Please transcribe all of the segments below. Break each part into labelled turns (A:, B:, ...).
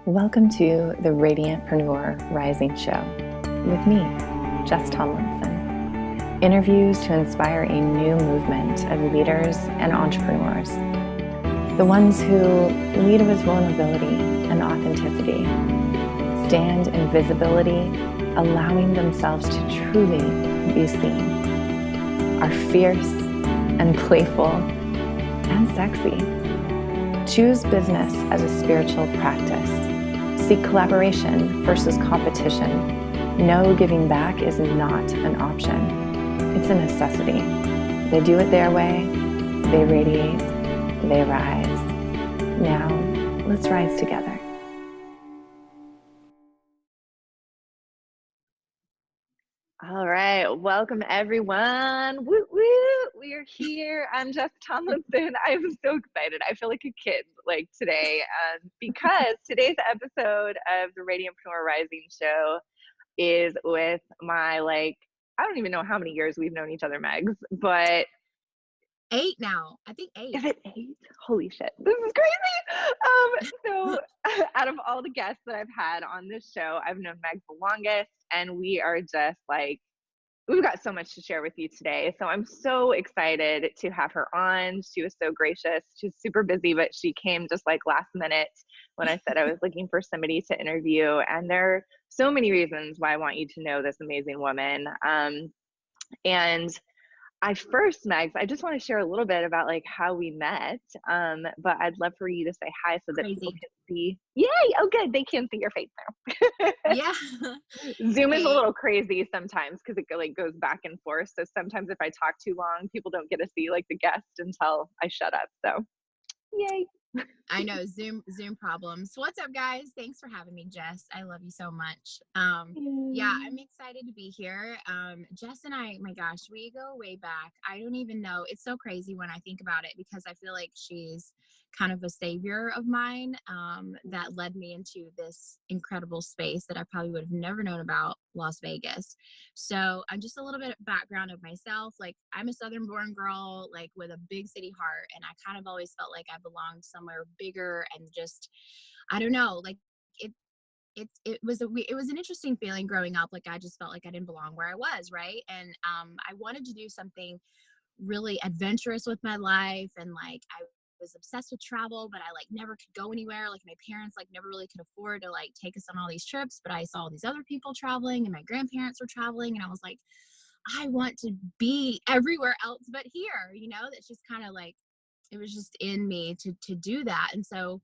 A: Welcome to the Radiantpreneur Rising Show with me, Jess Tomlinson. Interviews to inspire a new movement of leaders and entrepreneurs. The ones who lead with vulnerability and authenticity, stand in visibility, allowing themselves to truly be seen, are fierce and playful and sexy. Choose business as a spiritual practice. Seek collaboration versus competition. No, giving back is not an option. It's a necessity. They do it their way. They radiate. They rise. Now, let's rise together. All right. Welcome, everyone. Woo, woo. We are here. I'm Jess Tomlinson. I'm so excited. I feel like a kid today because today's episode of the Radiantpreneur Rising Show is with my, I don't even know how many years we've known each other, Megs, but
B: 8 now. I think 8.
A: Is it 8? Holy shit. This is crazy. So out of all the guests that I've had on this show, I've known Meg the longest, and we are just we've got so much to share with you today. So I'm so excited to have her on. She was so gracious. She's super busy, but she came just last minute when I said I was looking for somebody to interview. And there are so many reasons why I want you to know this amazing woman. And Megs, I just want to share a little bit about how we met. But I'd love for you to say hi so that people can see. Yay! Oh, good. They can see your face now.
B: Yeah.
A: Zoom is a little crazy sometimes because it goes back and forth. So sometimes if I talk too long, people don't get to see the guest until I shut up. So, yay.
B: I know, Zoom problems. What's up, guys? Thanks for having me, Jess. I love you so much. Yeah, I'm excited to be here. Jess and I, my gosh, we go way back. I don't even know. It's so crazy when I think about it because I feel like she's kind of a savior of mine that led me into this incredible space that I probably would have never known about, Las Vegas. So I'm just a little bit of background of myself. I'm a Southern born girl, with a big city heart. And I kind of always felt like I belonged somewhere bigger and just, I don't know, it was an interesting feeling growing up. I just felt like I didn't belong where I was. Right. And I wanted to do something really adventurous with my life. And I was obsessed with travel, but I never could go anywhere. My parents never really could afford to take us on all these trips, but I saw all these other people traveling and my grandparents were traveling. And I was like, I want to be everywhere else but here, that's just kind of it was just in me to do that. And so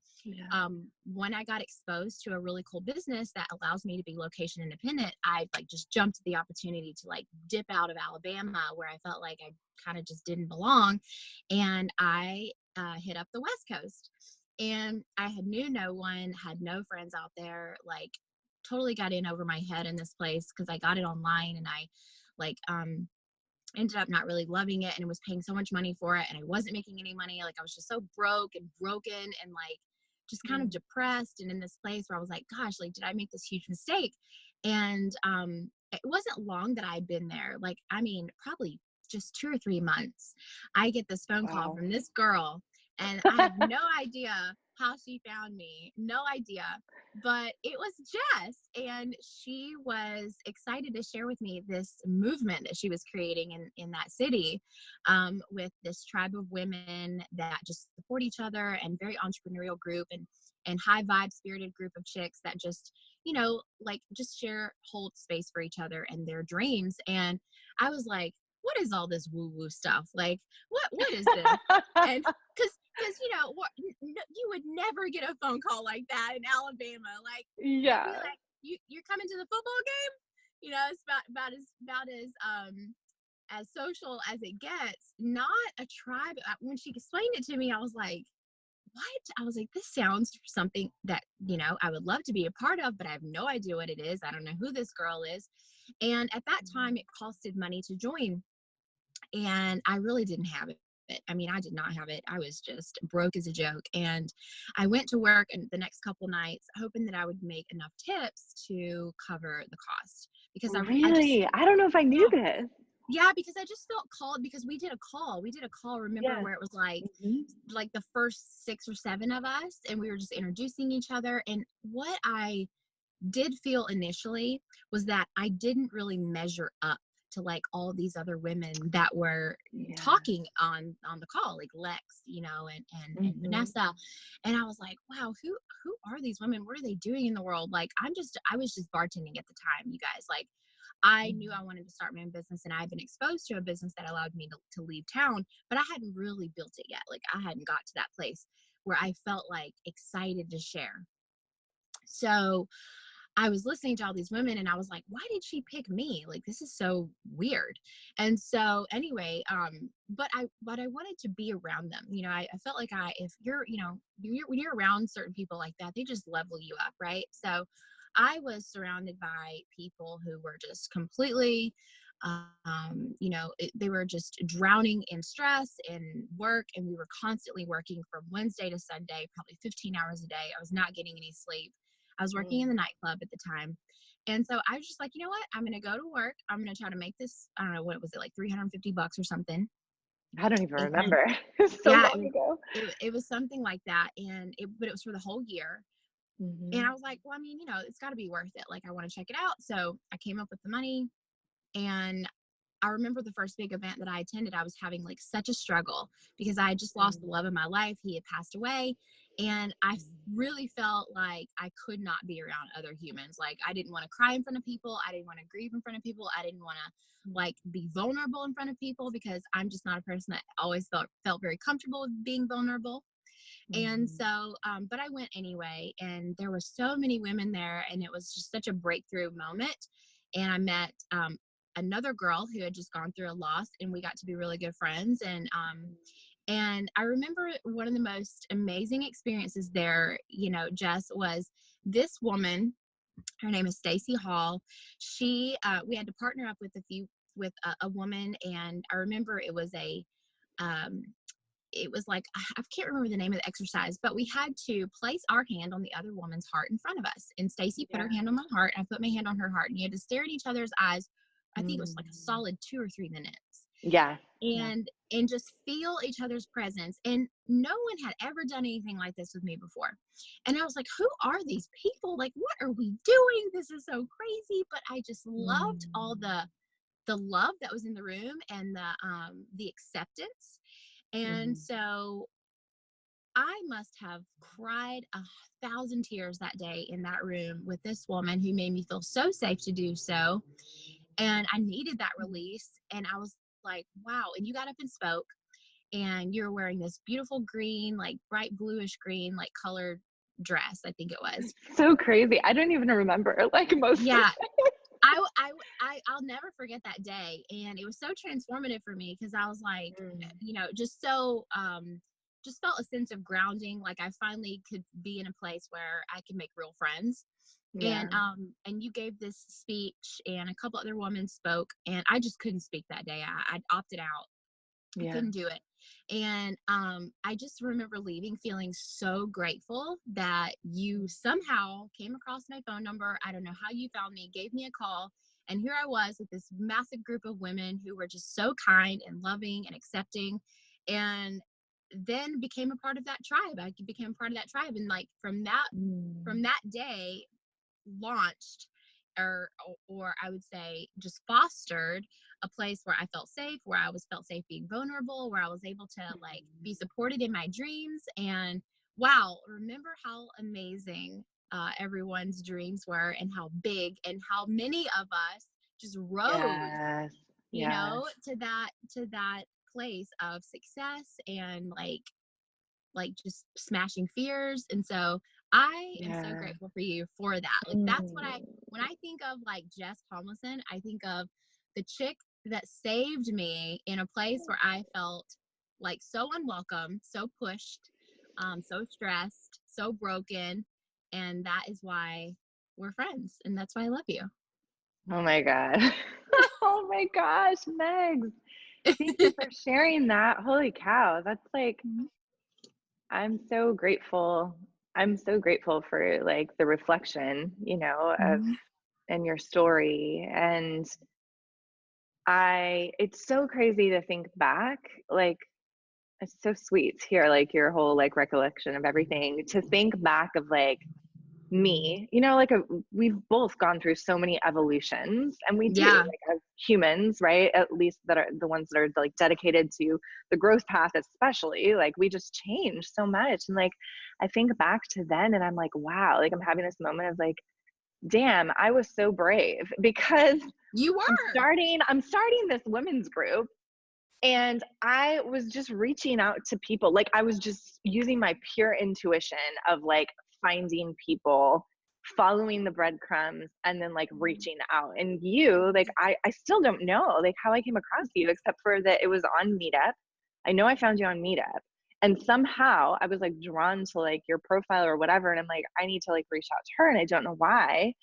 B: when I got exposed to a really cool business that allows me to be location independent, I just jumped at the opportunity to dip out of Alabama where I felt like I kind of just didn't belong. And I hit up the West Coast, and I knew no one, had no friends out there, totally got in over my head in this place because I got it online, and I ended up not really loving it and was paying so much money for it, and I wasn't making any money. I was just so broke and broken and just kind of depressed, and in this place where I was like, gosh, did I make this huge mistake? And it wasn't long that I'd been there. Probably just 2 or 3 months, I get this phone call from this girl, and I have no idea how she found me, no idea, but it was Jess, and she was excited to share with me this movement that she was creating in that city, with this tribe of women that just support each other, and very entrepreneurial group, and high vibe spirited group of chicks that just just hold space for each other and their dreams. And I was like, what is all this woo woo stuff? What is this? And because you would never get a phone call like that in Alabama.
A: Yeah,
B: you're coming to the football game. It's about as social as it gets. Not a tribe. When she explained it to me, I was like, what? I was like, this sounds something that I would love to be a part of, but I have no idea what it is. I don't know who this girl is. And at that time, it costed money to join, and I really didn't have it. I mean, I did not have it. I was just broke as a joke. And I went to work and the next couple nights hoping that I would make enough tips to cover the cost. Because
A: I don't know if I knew this.
B: Yeah, because I just felt called, because we did a call, remember,
A: Yes.
B: where it was like
A: Mm-hmm.
B: the first 6 or 7 of us, and we were just introducing each other. And what I did feel initially was that I didn't really measure up to like all these other women that were
A: Yeah.
B: talking on the call, like Lex, and
A: Mm-hmm.
B: Vanessa. And I was like, wow, who are these women? What are they doing in the world? Like, I was just bartending at the time, you guys. Like, I knew I wanted to start my own business, and I've been exposed to a business that allowed me to leave town, but I hadn't really built it yet. Like, I hadn't got to that place where I felt like excited to share. So I was listening to all these women, and I was like, why did she pick me? Like, this is so weird. And so anyway, but I wanted to be around them. I felt like if you're, when you're around certain people like that, they just level you up. Right. So I was surrounded by people who were just completely, they were just drowning in stress and work. And we were constantly working from Wednesday to Sunday, probably 15 hours a day. I was not getting any sleep. I was working in the nightclub at the time. And so I was just like, you know what? I'm going to go to work. I'm going to try to make this, I don't know, what was it, like $350 or something.
A: I don't even
B: And
A: remember. It's so
B: yeah,
A: long ago.
B: it was something like that. But it was for the whole year. And
A: Mm-hmm.
B: I was like, well, I mean, it's got to be worth it. Like, I want to check it out. So I came up with the money. And I remember the first big event that I attended, I was having like such a struggle because I had just lost the love of my life. He had passed away. And I really felt like I could not be around other humans. Like, I didn't want to cry in front of people. I didn't want to grieve in front of people. I didn't want to like be vulnerable in front of people, because I'm just not a person that always felt very comfortable with being vulnerable. And
A: Mm-hmm.
B: so, but I went anyway, and there were so many women there, and it was just such a breakthrough moment. And I met another girl who had just gone through a loss, and we got to be really good friends. And I remember one of the most amazing experiences there, Jess, was this woman. Her name is Stacy Hall. We had to partner up with a woman, and I remember um, it was like, I can't remember the name of the exercise, but we had to place our hand on the other woman's heart in front of us. And Stacy put her
A: Yeah.
B: hand on my heart, and I put my hand on her heart, and you had to stare at each other's eyes. I think it was like a
A: Mm.
B: solid 2 or 3 minutes,
A: Yeah. Yeah.
B: and just feel each other's presence. And no one had ever done anything like this with me before. And I was like, who are these people? Like, what are we doing? This is so crazy. But I just loved all
A: Mm.
B: the love that was in the room, and the acceptance. And
A: Mm.
B: so I must have cried 1,000 tears that day in that room with this woman who made me feel so safe to do so. And I needed that release. And I was like, wow. And you got up and spoke, and you're wearing this beautiful green, like bright bluish green, like colored dress, I think it was.
A: So crazy. I don't even remember like most of
B: Yeah.
A: it.
B: I'll never forget that day. And it was so transformative for me, because I was like,
A: Mm.
B: just so, just felt a sense of grounding. Like, I finally could be in a place where I could make real friends.
A: Yeah.
B: And you gave this speech, and a couple other women spoke, and I just couldn't speak that day. I opted out. I
A: Yeah.
B: couldn't do it. And I just remember leaving feeling so grateful that you somehow came across my phone number. I don't know how you found me, gave me a call. And here I was with this massive group of women who were just so kind and loving and accepting. And then became a part of that tribe. I became a part of that tribe. And like from
A: Mm.
B: that day, launched, or I would say just fostered a place where I felt safe, where I felt safe being vulnerable, where I was able to like be supported in my dreams. And wow, remember how amazing everyone's dreams were, and how big, and how many of us just rose,
A: Yes. Yes.
B: to that place of success, and like just smashing fears. And so I am so
A: Yeah.
B: grateful for you for that. Like, that's what
A: Mm.
B: when I think of like Jess Tomlinson, I think of the chick that saved me in a place where I felt like so unwelcome, so pushed, so stressed, so broken. And that is why we're friends. And that's why I love you.
A: Oh my God. Oh my gosh, Megs. Thank you for sharing that. Holy cow. That's like, I'm so grateful. I'm so grateful for like the reflection, of
B: Mhm.
A: and your story. And it's so crazy to think back, like, it's so sweet to hear like your whole like recollection of everything, to think back of like me, like we've both gone through so many evolutions, and we do,
B: Yeah.
A: like, as humans, right? At least that are the ones that are like dedicated to the growth path, especially, like we just change so much. And like I think back to then and I'm like, wow, like I'm having this moment of like, damn, I was so brave, because
B: You were.
A: I'm starting this women's group, and I was just reaching out to people. Like I was just using my pure intuition of like finding people, following the breadcrumbs, and then like reaching out. And you, like, I still don't know like how I came across you, except for that it was on Meetup. I know I found you on Meetup. And somehow I was like drawn to like your profile or whatever. And I'm like, I need to like reach out to her. And I don't know why.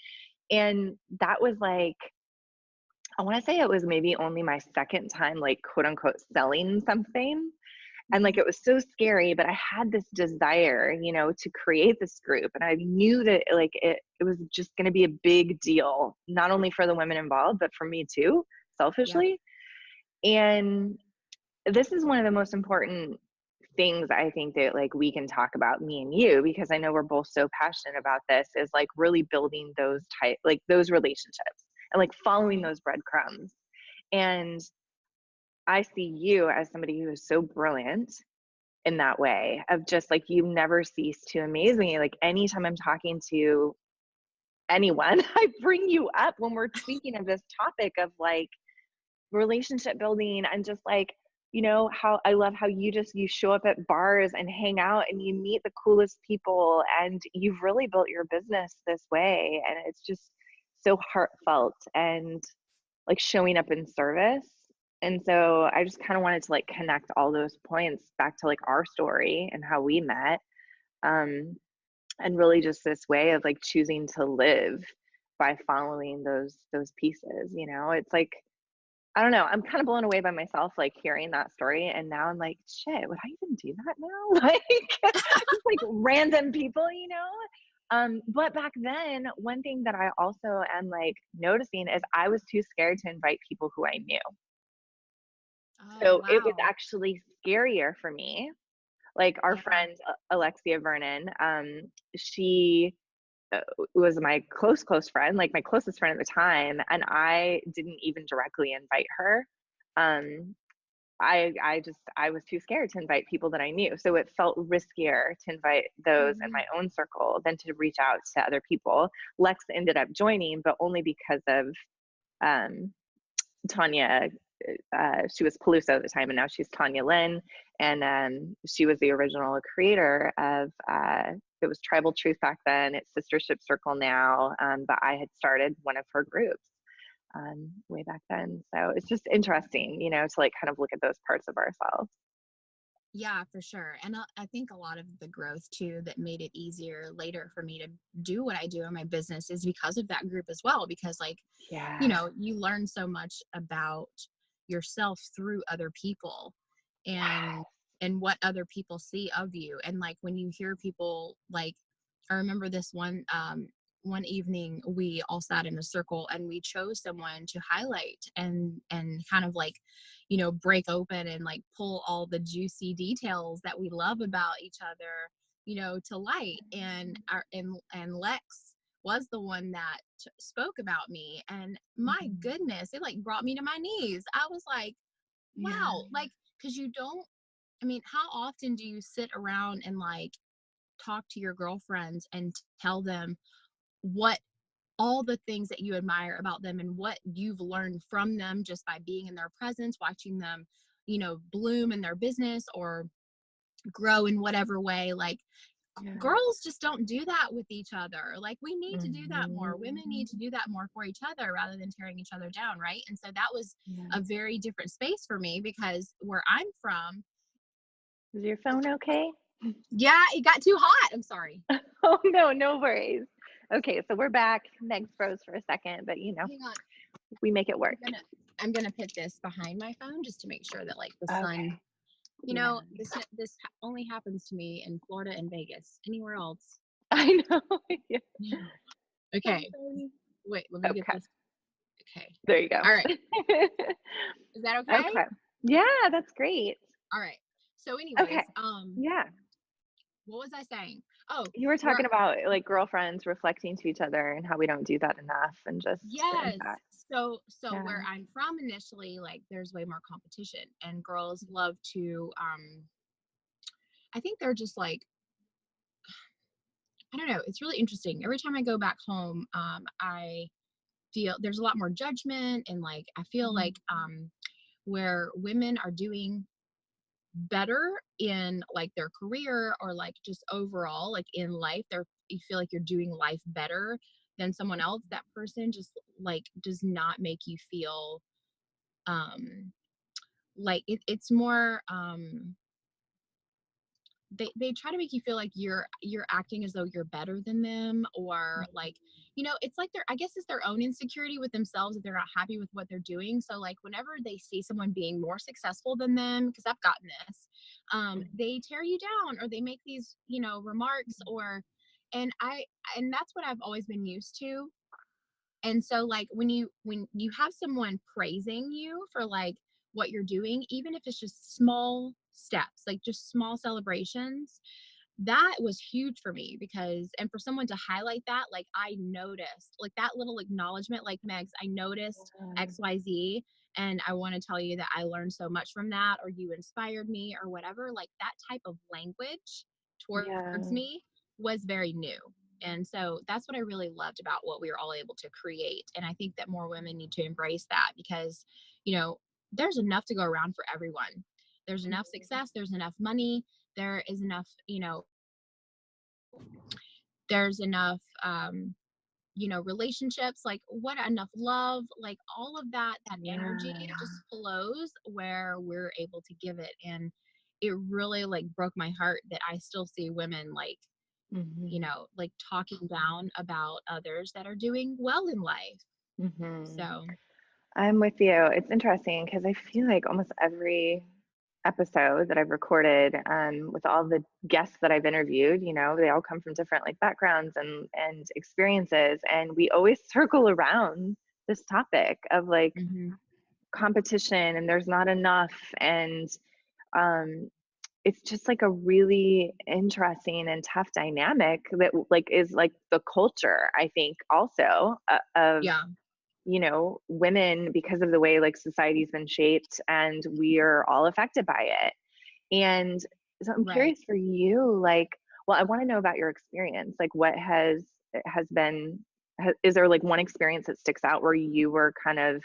A: And that was like, I want to say it was maybe only my second time, like, quote unquote, selling something. And like, it was so scary, but I had this desire, to create this group. And I knew that like it was just going to be a big deal, not only for the women involved, but for me too,
B: Yep.
A: selfishly. And this is one of the most important things I think that like we can talk about, me and you, because I know we're both so passionate about this, is like really building those relationships and like following those breadcrumbs. And I see you as somebody who is so brilliant in that way, of just like, you never cease to amaze me. Like anytime I'm talking to anyone, I bring you up when we're speaking of this topic of like relationship building, and just like, how I love how you show up at bars and hang out and you meet the coolest people, and you've really built your business this way. And it's just so heartfelt and like showing up in service. And so I just kind of wanted to like connect all those points back to like our story and how we met. And really just this way of like choosing to live by following those pieces. It's like, I don't know, I'm kind of blown away by myself, like hearing that story. And now I'm like, shit, would I even do that now? Like, just like random people. But back then, one thing that I also am like noticing is I was too scared to invite people who I knew.
B: Oh,
A: So it was
B: wow.
A: actually scarier for me. Like our
B: Yeah.
A: friend Alexia Vernon, she uh, was my close friend, like my closest friend at the time, and I didn't even directly invite her. Um, I was too scared to invite people that I knew, so it felt riskier to invite those in
B: Mhm.
A: my own circle than to reach out to other people. Lex ended up joining, but only because of um, Tanya. She was Peluso at the time, and now she's Tanya Lynn, and she was the original creator of it was Tribal Truth back then. It's Sistership Circle now, but I had started one of her groups way back then. So it's just interesting, to like kind of look at those parts of ourselves.
B: Yeah, for sure. And I think a lot of the growth too that made it easier later for me to do what I do in my business is because of that group as well. Because, like,
A: Yeah.
B: you learn so much about yourself through other people, and what other people see of you. And like when you hear people, like, I remember this one evening we all sat in a circle and we chose someone to highlight and kind of like, break open and like pull all the juicy details that we love about each other, to light. And our and Lex was the one that spoke about me, and my goodness, it like brought me to my knees. I was like,
A: Yeah.
B: wow, like, because you don't, I mean, how often do you sit around and like talk to your girlfriends and tell them what all the things that you admire about them and what you've learned from them just by being in their presence, watching them, bloom in their business or grow in whatever way. Like,
A: Yeah.
B: girls just don't do that with each other. Like, we need to do that more.
A: Mhm.
B: Women need to do that more for each other rather than tearing each other down, right? And so that was
A: Yeah.
B: a very different space for me, because where I'm from,
A: Is your phone okay?
B: yeah, it got too hot. I'm sorry.
A: Oh no, no worries. Okay, so we're back. Meg's froze for a second, but
B: Hang on.
A: we make it
B: I'm
A: work.
B: gonna I'm gonna put this behind my phone just to make sure that like the sun,
A: Okay. Yeah.
B: this only happens to me in Florida and Vegas. Anywhere else?
A: I know. Yeah.
B: Okay. Wait, let me get
A: Okay.
B: this. Okay.
A: There you go.
B: All right. Is that okay?
A: Okay. Yeah, that's great.
B: All right. So
A: Okay.
B: anyways,
A: Yeah.
B: what was I saying? Oh,
A: You were
B: where
A: talking about like girlfriends reflecting to each other and how we don't do that enough and just the
B: yes.
A: impact.
B: So
A: Yeah.
B: where I'm from initially, like there's way more competition and girls love to I think they're just like I don't know, it's really interesting. Every time I go back home, I feel there's a lot more judgment and like I feel
A: Mhm.
B: like where women are doing better in like their career or like just overall like in life they're you feel like you're doing life better than someone else, that person just like does not make you feel um like it's more they try to make you feel like you're acting as though you're better than them or like it's like I guess it's their own insecurity with themselves that they're not happy with what they're doing, so like whenever they see someone being more successful than them, because I've gotten this, they tear you down or they make these remarks or and I and that's what I've always been used to. And so like when you have someone praising you for like what you're doing, even if it's just small steps, like just small celebrations, that was huge for me because and for someone to highlight that, like I noticed like that little acknowledgement, like Megs, I noticed XYZ and I want to tell you that I learned so much from that, or you inspired me or whatever, like that type of language towards
A: Yeah.
B: me was very new. And so that's what I really loved about what we were all able to create. And I think that more women need to embrace that because, there's enough to go around for everyone. There's enough success, there's enough money, there is enough, there's enough relationships, like what enough love, like all of that energy
A: Yeah.
B: just flows where we're able to give it. And it really like broke my heart that I still see women like
A: Mhm.
B: like talking down about others that are doing well in life.
A: Mhm.
B: So
A: I'm with you. It's interesting because I feel like almost every episode that I've recorded, with all the guests that I've interviewed, they all come from different like backgrounds and experiences, and we always circle around this topic of like
B: mhm.
A: competition and there's not enough, and um, it's just like a really interesting and tough dynamic that like is like the culture, I think, also of
B: Yeah,
A: women, because of the way like society's been shaped, and we're all affected by it. And so I'm
B: right.
A: curious for you, like, well, I want to know about your experience. Like, what has been, is there like one experience that sticks out where you were kind of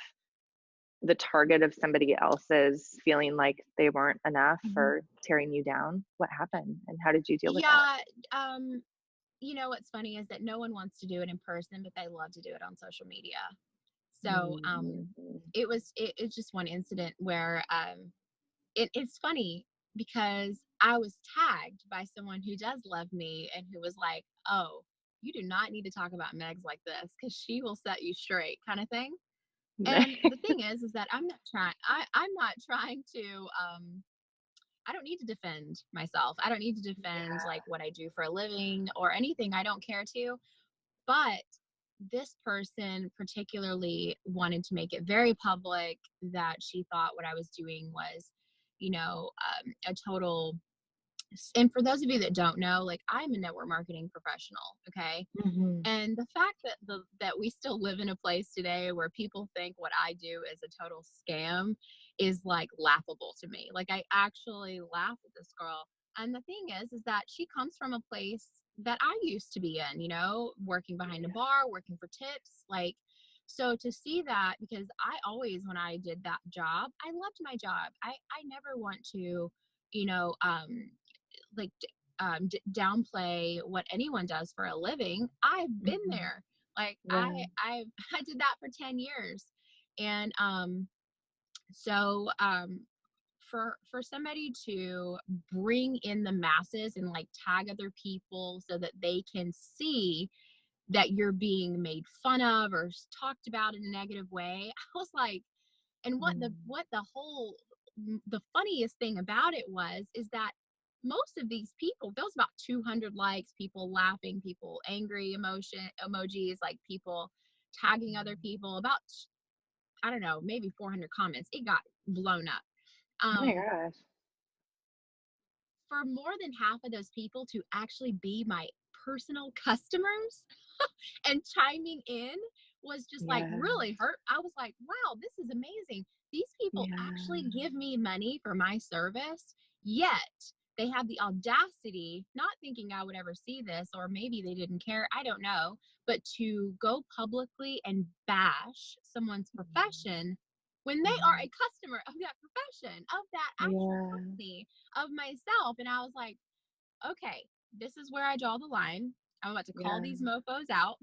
A: the target of somebody else's feeling like they weren't enough
B: Mhm.
A: or tearing you down? What happened and how did you deal with that?
B: Yeah, what's funny is that no one wants to do it in person, but they love to do it on social media. So
A: Mhm.
B: it's just one incident where it's funny because I was tagged by someone who does love me and who was like, "Oh, you do not need to talk about Megs like this because she will set you straight," kind of thing. And the thing is that I'm not trying. I'm not trying to. I don't need to defend myself. I don't need to defend
A: Yeah.
B: like what I do for a living or anything. I don't care to. But this person particularly wanted to make it very public that she thought what I was doing was, a total. And for those of you that don't know, like I'm a network marketing professional, okay?
A: Mhm.
B: And the fact that we still live in a place today where people think what I do is a total scam is like laughable to me. Like I actually laugh at this girl. And the thing is that she comes from a place that I used to be in, working behind a
A: Yeah.
B: bar, working for tips, like so to see that, because I always when I did that job, I loved my job. I never want to, you know, like downplay what anyone does for a living. I've been
A: Mhm.
B: there. Like I
A: Yeah.
B: I I did that for 10 years. And so for somebody to bring in the masses and like tag other people so that they can see that you're being made fun of or talked about in a negative way, I was like, and
A: Mm.
B: what the funniest thing about it was is that most of these people, there was about 200 likes, people laughing, people angry emotion emojis, like people tagging other people, about I don't know, maybe 400 comments. It got blown up.
A: Oh my gosh.
B: For more than half of those people to actually be my personal customers and chiming in was just like
A: Yeah.
B: really hurt. I was like, wow, this is amazing. These people actually
A: Yeah.
B: give me money for my service, yet they have the audacity, not thinking I would ever see this, or maybe they didn't care, I don't know, but to go publicly and bash someone's profession when they are a customer of that profession, of that actual
A: Yeah.
B: company, of myself. And I was like, okay, this is where I draw the line. I'm about to call
A: Yeah.
B: these mofos out.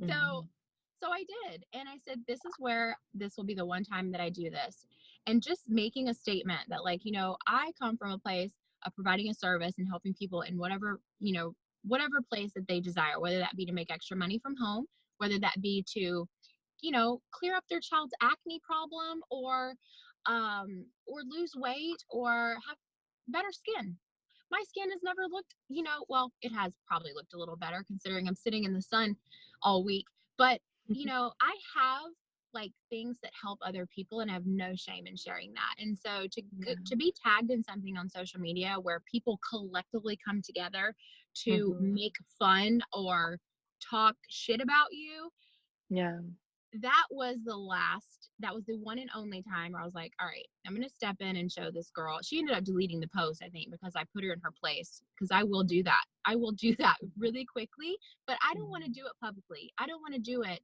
B: so
A: Mhm.
B: so I did. And I said, this is where this will be the one time that I do this. And just making a statement that, like, you know, I come from a place of providing a service and helping people in whatever, you know, whatever place that they desire, whether that be to make extra money from home, whether that be to, you know, clear up their child's acne problem, or lose weight, or have better skin. My skin has never looked, you know, well, it has probably looked a little better considering I'm sitting in the sun all week. But, you know, I have like things that help other people, and I have no shame in sharing that. And so to be tagged in something on social media where people collectively come together to
A: Mhm.
B: make fun or talk shit about you,
A: Yeah.
B: that was the one and only time where I was like, all right, I'm going to step in and show this girl. She ended up deleting the post, I think, because I put her in her place, because I will do that. I will do that really quickly, but I don't want to do it publicly. I don't want to do it,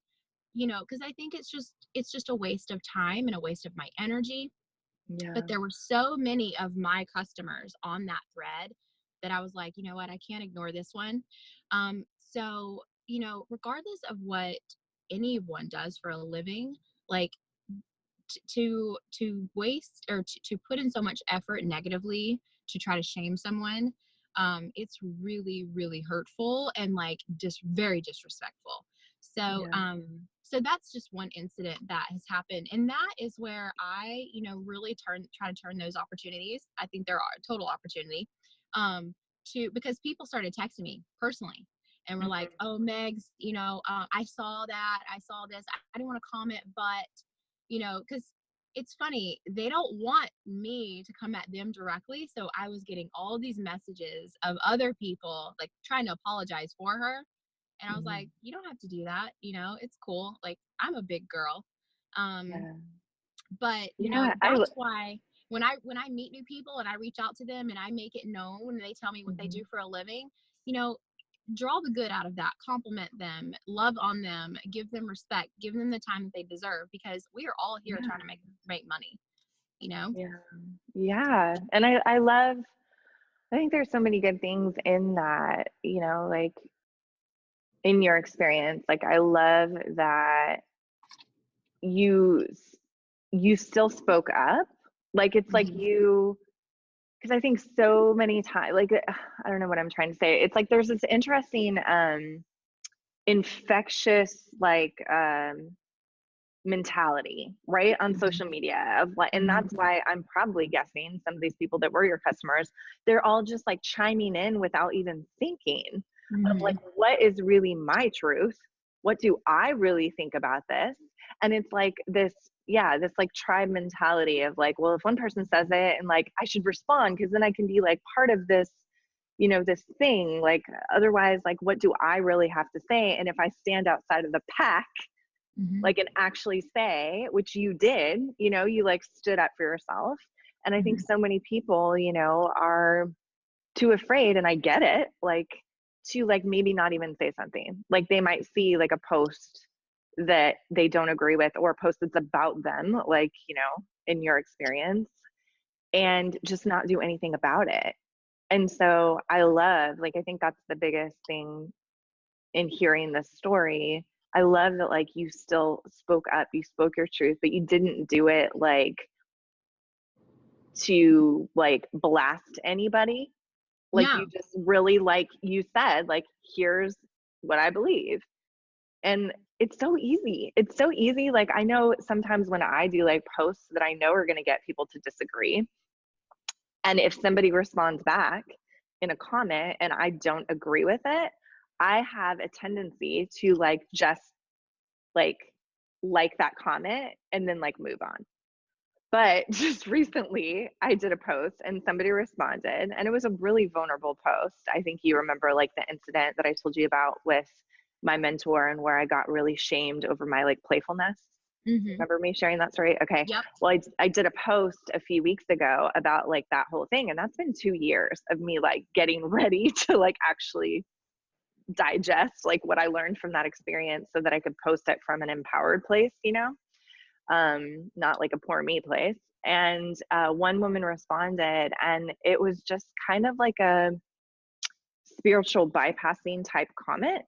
B: you know, because I think it's just a waste of time and a waste of my energy. But
A: Yeah.
B: there were so many of my customers on that thread that I was like, you know what, I can't ignore this one. So, you know, regardless of what anyone does for a living, like to waste or to put in so much effort negatively to try to shame someone, it's really, really hurtful and like just very disrespectful. So
A: Yeah.
B: so that's just one incident that has happened, and that is where I, you know, really try to turn those opportunities, I think there are a total opportunity, to, because people started texting me personally and were like,
A: Mhm.
B: oh Megs, you know, I saw that, I saw this, I didn't want to comment, but, you know, because it's funny, they don't want me to come at them directly. So I was getting all these messages of other people like trying to apologize for her. And I was
A: Mhm.
B: like, you don't have to do that. You know, it's cool. Like, I'm a big girl. Um,
A: Yeah.
B: but you know,
A: Yeah.
B: that's why when I meet new people and I reach out to them and I make it known and they tell me what they
A: Mhm.
B: do for a living, you know, draw the good out of that, compliment them, love on them, give them respect, give them the time that they deserve, because we are all here
A: Yeah.
B: trying to make money, you know?
A: Yeah. Yeah. And I love, I think there's so many good things in that, you know, like in your experience. Like I love that you you still spoke up. Like it's like
B: Mhm.
A: you, because I think so many times, like I don't know what I'm trying to say. It's like there's this interesting infectious like mentality, right, on social
B: Mhm.
A: media of like, and
B: Mhm.
A: that's why I'm probably guessing some of these people that were your customers, they're all just like chiming in without even thinking of like,
B: Mhm.
A: what is really my truth? What do I really think about this? And it's like this, yeah, this like tribe mentality of like, well, if one person says it and like I should respond because then I can be like part of this, you know, this thing. Like otherwise, like what do I really have to say? And if I stand outside of the pack,
B: Mhm.
A: like and actually say, which you did, you know, you like stood up for yourself. And I think
B: Mhm.
A: so many people, you know, are too afraid, and I get it, like to like maybe not even say something. Like they might see like a post that they don't agree with or a post that's about them, like, you know, in your experience, and just not do anything about it. And so I love, like, I think that's the biggest thing in hearing this story. I love that like you still spoke up, you spoke your truth, but you didn't do it like to like blast anybody. Like you
B: No.
A: just really, like you said, like here's what I believe. And it's so easy. It's so easy. Like I know sometimes when I do like posts that I know are going to get people to disagree, and if somebody responds back in a comment and I don't agree with it, I have a tendency to like just like like that comment and then like move on. But just recently I did a post and somebody responded, and it was a really vulnerable post. I think you remember like the incident that I told you about with my mentor and where I got really shamed over my like playfulness.
B: Mm-hmm.
A: Remember me sharing that story? Okay.
B: Yep.
A: Well, I did a post a few weeks ago about like that whole thing. And that's been 2 years of me like getting ready to like actually digest like what I learned from that experience so that I could post it from an empowered place, you know, not like a poor me place. And one woman responded, and it was just kind of like a spiritual bypassing type comment.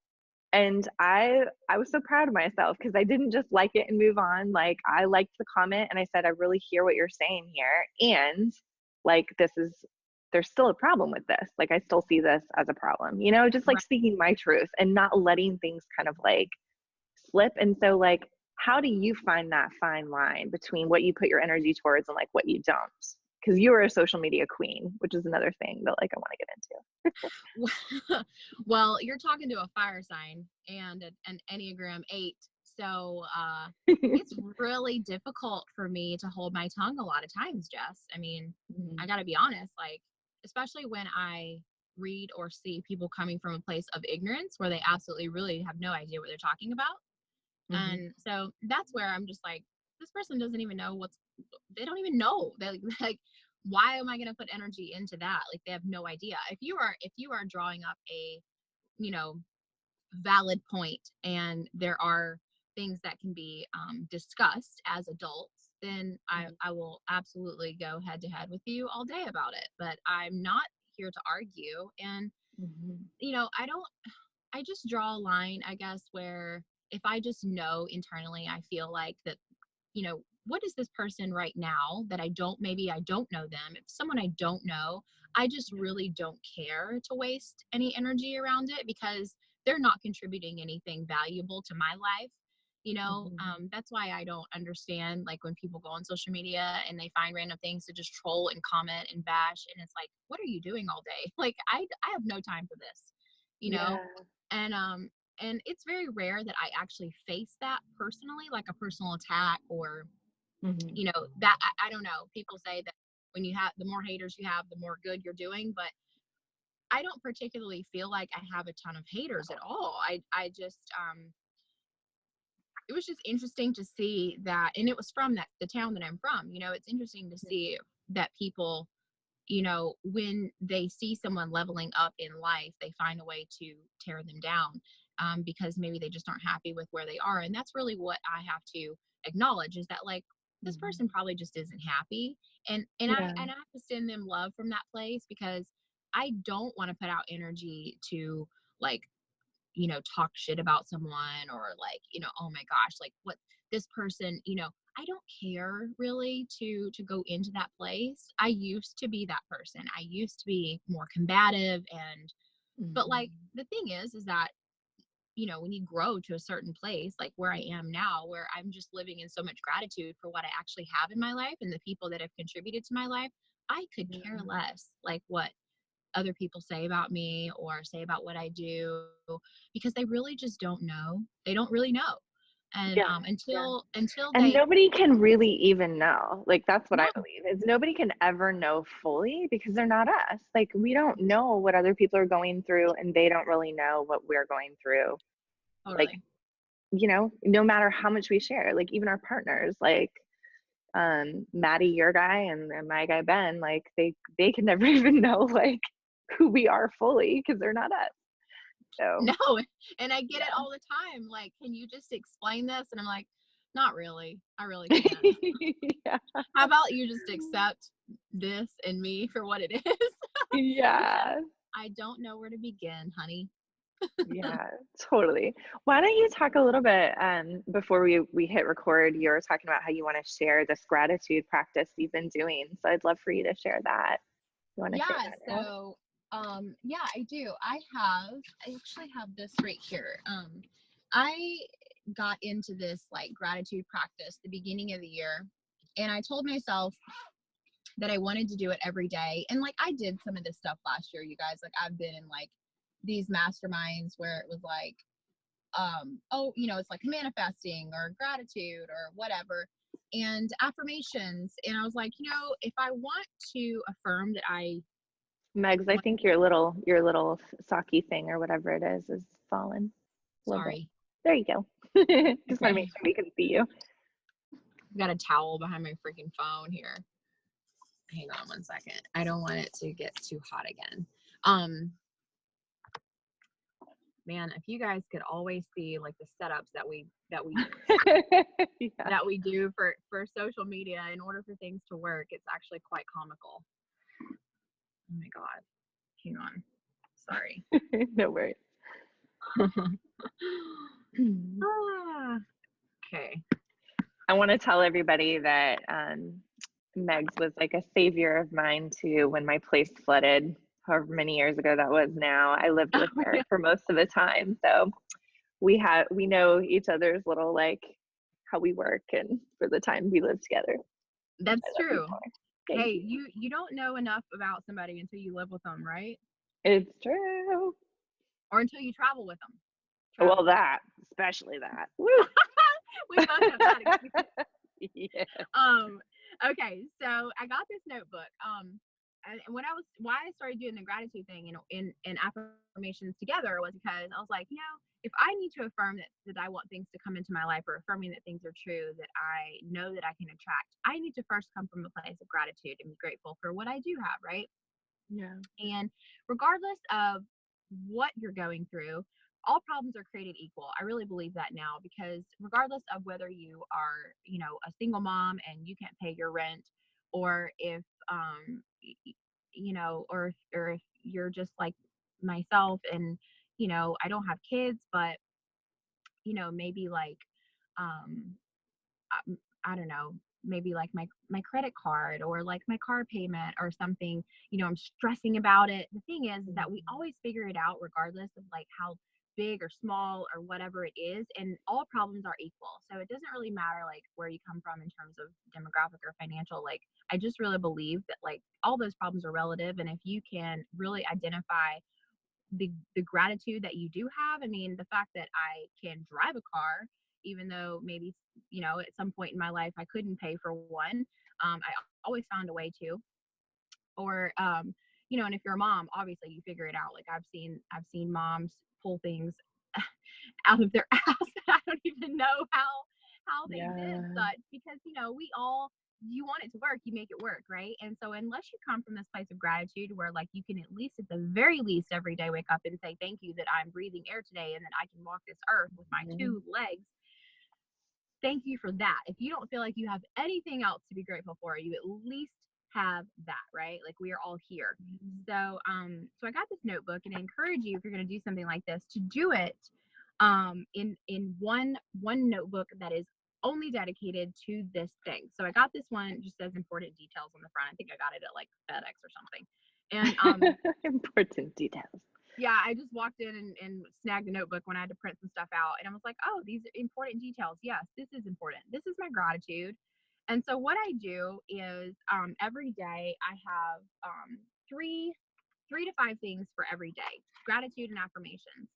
A: And I was so proud of myself because I didn't just like it and move on. Like I liked the comment and I said, I really hear what you're saying here. And like there's still a problem with this. Like I still see this as a problem, you know, just like
B: Right.
A: speaking my truth and not letting things kind of like slip. And so like, how do you find that fine line between what you put your energy towards and like what you don't? Because you are a social media queen, which is another thing that like I want to get into.
B: Well, you're talking to a fire sign and an Enneagram 8. So it's really difficult for me to hold my tongue a lot of times, Jess. I mean, I got to be honest, like, especially when I read or see people coming from a place of ignorance where they absolutely really have no idea what they're talking about.
A: Mm-hmm.
B: And so that's where I'm just like, this person doesn't even know they don't even know. They like, why am I going to put energy into that? Like they have no idea. If you are drawing up a, you know, valid point and there are things that can be discussed as adults, then I will absolutely go head to head with you all day about it. But I'm not here to argue. And,
A: Mm-hmm.
B: you know, I just draw a line, I guess, where if I just know internally, I feel like that, you know, what is this person right now that maybe I don't know them. If someone I don't know, I just really don't care to waste any energy around it because they're not contributing anything valuable to my life. You know,
A: Mm-hmm.
B: that's why I don't understand like when people go on social media and they find random things to just troll and comment and bash. And it's like, what are you doing all day? Like, I have no time for this, you
A: Yeah.
B: know? And it's very rare that I actually face that personally, like a personal attack or,
A: Mm-hmm.
B: you know, that I don't know. People say that when you have the more haters you have, the more good you're doing, but I don't particularly feel like I have a ton of haters at all. I just it was just interesting to see that, and it was from the town that I'm from. You know, it's interesting to see that people, you know, when they see someone leveling up in life, they find a way to tear them down because maybe they just aren't happy with where they are. And that's really what I have to acknowledge is that like this
A: Mm-hmm.
B: person probably just isn't happy.
A: Yeah.
B: I have to send them love from that place because I don't want to put out energy to like, you know, talk shit about someone or like, you know, oh my gosh, like what this person, you know, I don't care really to go into that place. I used to be that person. I used to be more combative but
A: Mm-hmm.
B: like the thing is that, you know, when you grow to a certain place, like where I am now, where I'm just living in so much gratitude for what I actually have in my life and the people that have contributed to my life, I could care
A: Yeah.
B: less like what other people say about me or say about what I do because they really just don't know. They don't really know. And
A: Yeah. Yeah.
B: until
A: And
B: they
A: nobody can really even know. Like that's what I
B: no,
A: believe is nobody can ever know fully because they're not us. Like we don't know what other people are going through and they don't really know what we're going through. Like,
B: totally.
A: you know, no matter how much we share, like even our partners, like Maddie, your guy, and my guy Ben, like they can never even know like who we are fully because they're not us. So
B: No, and I get it
A: yeah.
B: all the time. Like, can you just explain this? And I'm like, not really. I really can't.
A: Yeah.
B: How about you just accept this and me for what it is? Because
A: Yeah.
B: I don't know where to begin, honey.
A: Yeah, totally. Why don't you talk a little bit before we hit record, you were talking about how you want to share this gratitude practice you've been doing. So I'd love for you to share that. You want to share
B: Yeah,
A: that now?
B: so yeah, I do. I actually have this right here. I got into this like gratitude practice the beginning of the year and I told myself that I wanted to do it every day. And like I did some of this stuff last year, you guys. Like I've been in like these masterminds where it was like oh, you know, it's like manifesting or gratitude or whatever, and affirmations. And I was like, you know, if I want to affirm that
C: Megs, I think your little socky thing or whatever it is fallen.
B: Sorry.
C: There you go. Just want to make sure we can see you.
B: I've got a towel behind my freaking phone here. Hang on one second. I don't want it to get too hot again. Man, if you guys could always see like the setups that we
C: Yeah.
B: that we do for social media in order for things to work, it's actually quite comical. Oh my God. Hang on. Sorry.
C: No worries.
B: Okay.
C: I want to tell everybody that Megs was like a savior of mine too when my place flooded, however many years ago that was now. I lived with her for most of the time. So we know each other's little like how we work and for the time we lived together.
B: That's true. Hey, you don't know enough about somebody until you live with them, right?
C: It's true.
B: Or until you travel with them.
C: Well, that, especially that. Woo.
B: We both have that experience.
C: Yeah.
B: Okay, so I got this notebook. And why I started doing the gratitude thing, you know, in affirmations together was because I was like, you know, if I need to affirm that I want things to come into my life, or affirming that things are true, that I know that I can attract, I need to first come from a place of gratitude and be grateful for what I do have, right?
C: Yeah.
B: And regardless of what you're going through, all problems are created equal. I really believe that now, because regardless of whether you are, you know, a single mom and you can't pay your rent, or if you know, or if you're just like myself and, you know, I don't have kids, but, you know, maybe like I don't know, maybe like my credit card or like my car payment or something, you know, I'm stressing about it. The thing is that we always figure it out regardless of like how big or small or whatever it is, and all problems are equal. So it doesn't really matter like where you come from in terms of demographic or financial. Like I just really believe that like all those problems are relative, and if you can really identify the gratitude that you do have. I mean, the fact that I can drive a car, even though maybe, you know, at some point in my life I couldn't pay for one, I always found a way to. Or you know, and if you're a mom, obviously you figure it out. Like I've seen moms pull things out of their ass. I don't even know how they did such, because you know, you want it to work, you make it work, right? And so unless you come from this place of gratitude where like you can at least, at the very least, every day wake up and say thank you that I'm breathing air today and that I can walk this earth with my two legs, thank you for that. If you don't feel like you have anything else to be grateful for, you at least have that, right? Like we are all here. So so I got this notebook, and I encourage you, if you're going to do something like this, to do it in one notebook that is only dedicated to this thing. So I got this one, it just says important details on the front. I think I got it at like FedEx or something. And
C: important details.
B: yeah, I just walked in and snagged the notebook when I had to print some stuff out, and I was like, oh, these are important details. Yes, this is important. This is my gratitude. And so what I do is every day I have three to five things for every day, gratitude and affirmations.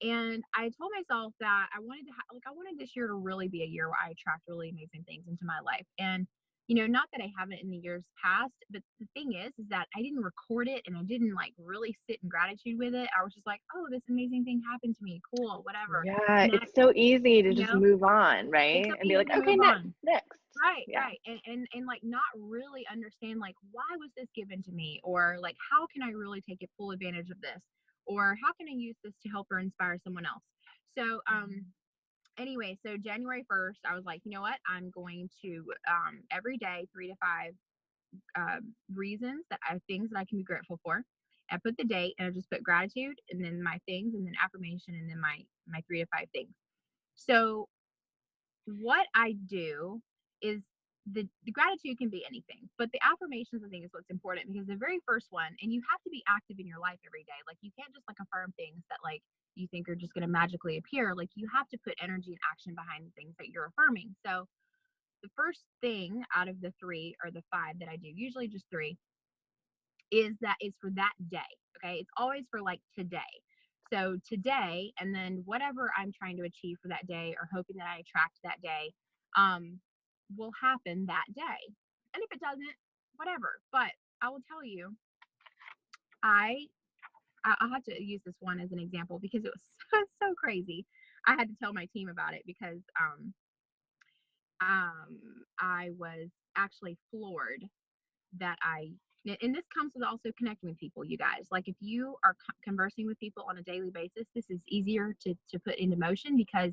B: And I told myself that I wanted to I wanted this year to really be a year where I attract really amazing things into my life. And you know, not that I haven't in the years past, but the thing is that I didn't record it and I didn't like really sit in gratitude with it. I was just like, oh, this amazing thing happened to me. Cool, whatever.
C: Yeah, it's so easy to just move on, right?
B: So
C: and be like, okay, next.
B: Right, yeah. Right. And like not really understand like, why was this given to me? Or like, how can I really take full advantage of this? Or how can I use this to help or inspire someone else? So anyway, so January 1st, I was like, you know what? I'm going to every day 3 to 5 reasons things that I can be grateful for. I put the date and I just put gratitude and then my things and then affirmation and then my 3 to 5 things. So what I do is the gratitude can be anything, but the affirmations I think is what's important, because the very first one, and you have to be active in your life every day. Like you can't just like affirm things that like you think are just going to magically appear. Like you have to put energy and action behind the things that you're affirming. So the first thing out of the 3 or the 5 that I do, usually just 3, is for that day. Okay. It's always for like today. So today, and then whatever I'm trying to achieve for that day or hoping that I attract that day, will happen that day. And if it doesn't, whatever. But I will tell you, I'll have to use this one as an example because it was so crazy. I had to tell my team about it because I was actually floored that and this comes with also connecting with people, you guys. Like if you are conversing with people on a daily basis, this is easier to put into motion because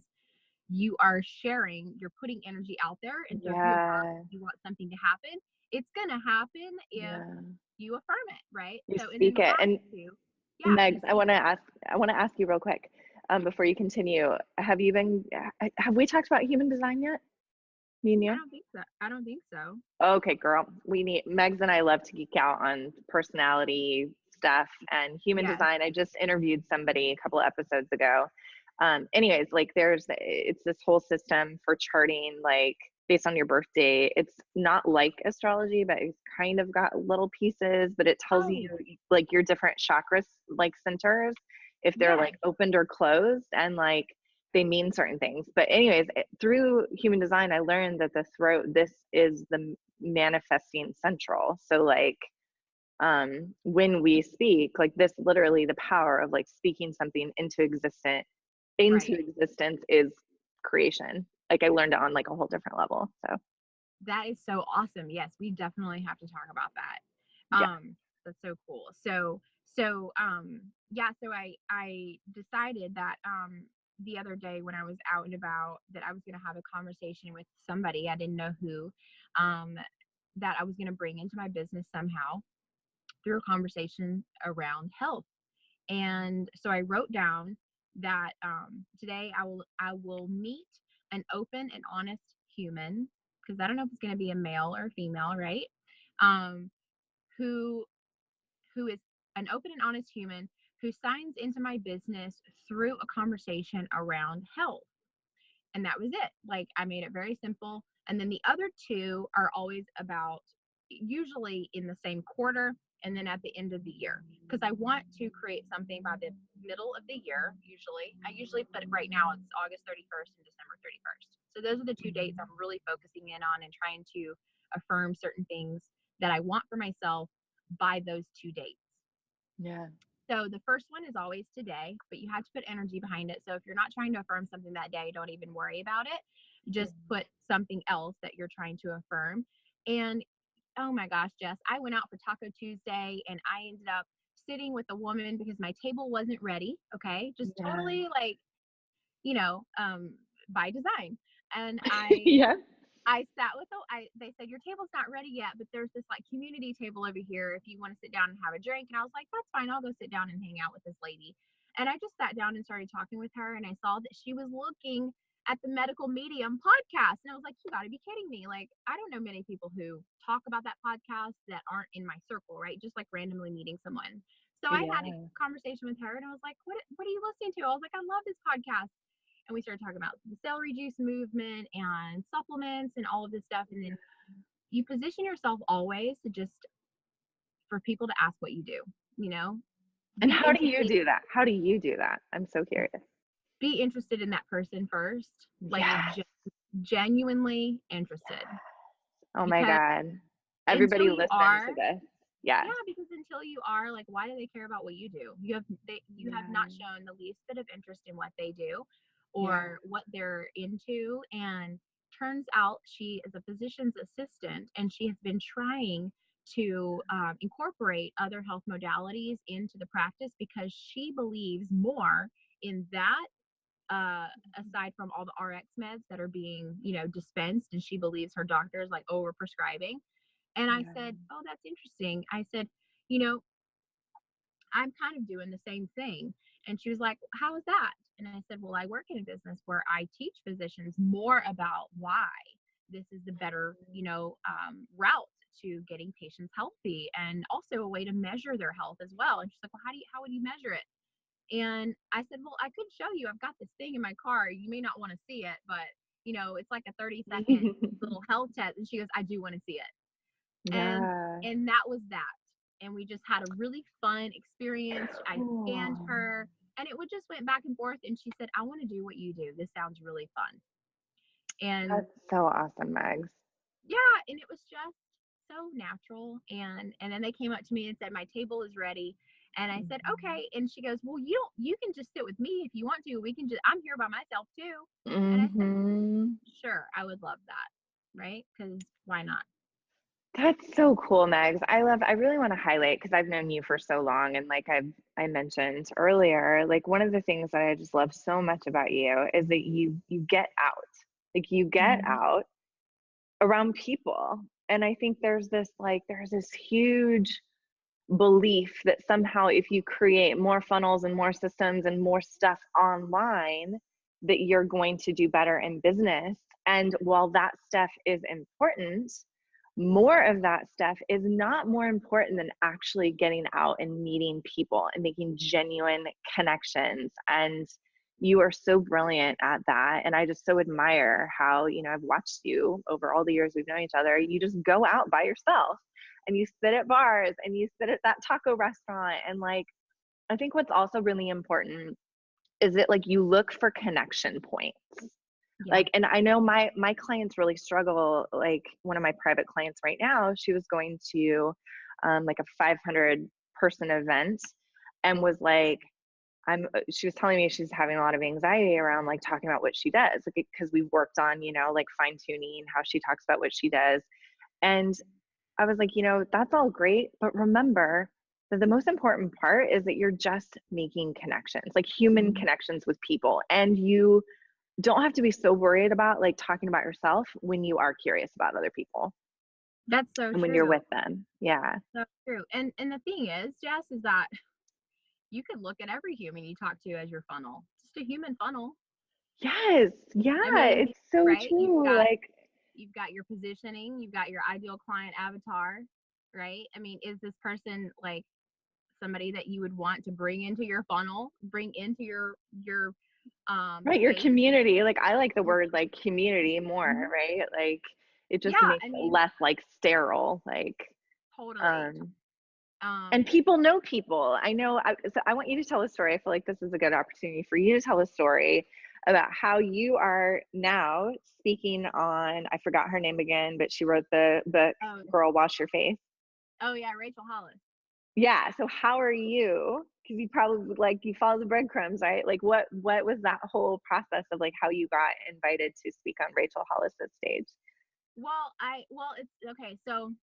B: you are sharing, you're putting energy out there. And so if you want something to happen, it's going to happen if you affirm it, right?
C: You
B: so
C: speak it. And Megs, I want to ask you real quick before you continue. Have we talked about human design yet? Me and you?
B: I don't think so.
C: Okay, girl. Megs and I love to geek out on personality stuff and human design. I just interviewed somebody a couple of episodes ago. Anyways, like it's this whole system for charting, like based on your birth date. It's not like astrology, but it's kind of got little pieces, but it tells you like your different chakras, like centers, if they're like opened or closed, and like they mean certain things. But anyways, through human design, I learned that the throat, this is the manifesting central. So like when we speak, like this, literally the power of like speaking something into existence is creation. Like I learned it on like a whole different level. So
B: that is so awesome. Yes, we definitely have to talk about that. That's so cool. So I decided that the other day when I was out and about that I was going to have a conversation with somebody, I didn't know who, that I was going to bring into my business somehow through a conversation around health. And so I wrote down that today I will meet an open and honest human, because I don't know if it's going to be a male or a female, right? Who is an open and honest human who signs into my business through a conversation around health. And that was it. Like I made it very simple. And then the other two are always about usually in the same quarter and then at the end of the year, because I want to create something by the middle of the year. I usually put it right now, it's August 31st and December 31st. So those are the 2 dates I'm really focusing in on and trying to affirm certain things that I want for myself by those 2 dates.
C: Yeah.
B: So the first one is always today, but you have to put energy behind it. So if you're not trying to affirm something that day, don't even worry about it. Just put something else that you're trying to affirm. And oh my gosh, Jess, I went out for Taco Tuesday and I ended up sitting with a woman because my table wasn't ready. Okay. Just totally like, by design. And I sat with they said, your table's not ready yet, but there's this like community table over here if you want to sit down and have a drink. And I was like, that's fine. I'll go sit down and hang out with this lady. And I just sat down and started talking with her. And I saw that she was looking at the Medical Medium podcast. And I was like, you got to be kidding me. Like, I don't know many people who talk about that podcast that aren't in my circle, right? Just like randomly meeting someone. So I had a conversation with her and I was like, what are you listening to? I was like, I love this podcast. And we started talking about the celery juice movement and supplements and all of this stuff. And then you position yourself always for people to ask what you do,
C: And how do you do that? How do you do that? I'm so curious.
B: Be interested in that person first, like genuinely interested.
C: Oh my God. Everybody listen to this. Yeah,
B: because until you are, like, why do they care about what you do? You have not shown the least bit of interest in what they do or what they're into. And turns out she is a physician's assistant and she has been trying to incorporate other health modalities into the practice because she believes more in that aside from all the RX meds that are being, dispensed, and she believes her doctor is like over prescribing. And I said, oh, that's interesting. I said, I'm kind of doing the same thing. And she was like, how is that? And I said, well, I work in a business where I teach physicians more about why this is the better, route to getting patients healthy and also a way to measure their health as well. And she's like, well, how would you measure it? And I said, well, I could show you. I've got this thing in my car. You may not want to see it, but it's like a 30-second little health test. And she goes, I do want to see it. And that was that. And we just had a really fun experience. I scanned her. and it would just went back and forth. And she said, I want to do what you do. This sounds really fun. And
C: That's so awesome, Megs.
B: yeah, and it was just so natural. And then they came up to me and said, my table is ready. And I said, okay. And she goes, well, you can just sit with me if you want to. I'm here by myself too. And I said, sure, I would love that. Right? Because why not?
C: That's so cool, Megs. I really want to highlight, because I've known you for so long, and like I mentioned earlier, like one of the things that I just love so much about you is that you get out. Like you get out around people. And I think there's this huge belief that somehow if you create more funnels and more systems and more stuff online, that you're going to do better in business. And while that stuff is important, more of that stuff is not more important than actually getting out and meeting people and making genuine connections. And you are so brilliant at that. And I just so admire how, I've watched you over all the years we've known each other. You just go out by yourself and you sit at bars and you sit at that taco restaurant. And like, I think what's also really important is that like you look for connection points. Yeah. Like, and I know my clients really struggle. Like one of my private clients right now, she was going to like a 500 person event and was like, she was telling me she's having a lot of anxiety around like talking about what she does, like, because we've worked on, like fine tuning how she talks about what she does. And I was like, that's all great, but remember that the most important part is that you're just making connections, like human connections with people. And you don't have to be so worried about like talking about yourself when you are curious about other people.
B: That's so true.
C: And when you're with them. Yeah.
B: So true. And the thing is, Jess, is that you could look at every human you talk to as your funnel, just a human funnel.
C: Yes. Yeah. I mean, it's so
B: right?
C: true.
B: You've got your positioning, you've got your ideal client avatar, right? I mean, is this person like somebody that you would want to bring into your funnel, bring into your
C: right, your
B: space?
C: community. Like I like the word like community more, right? Like it just makes it less like sterile, like
B: totally.
C: And people know people. I know. So I want you to tell a story. I feel like this is a good opportunity for you to tell a story about how you are now speaking on, I forgot her name again, but she wrote the book, Girl, Wash Your Face.
B: Oh yeah, Rachel Hollis.
C: Yeah. So how are you? Because you probably you follow the breadcrumbs, right? Like what was that whole process of like how you got invited to speak on Rachel Hollis's stage?
B: Well, it's okay. So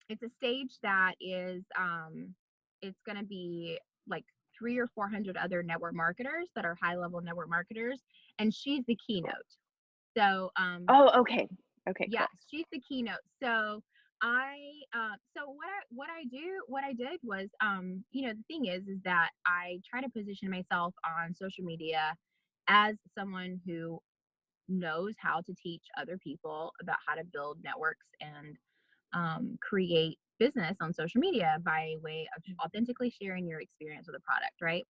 B: it's a stage that is it's going to be like 300 or 400 other network marketers that are high level network marketers, and she's the keynote. So
C: okay,
B: yeah,
C: cool.
B: she's the keynote. So what I did was the thing is that I try to position myself on social media as someone who knows how to teach other people about how to build networks and create business on social media by way of authentically sharing your experience with a product, right?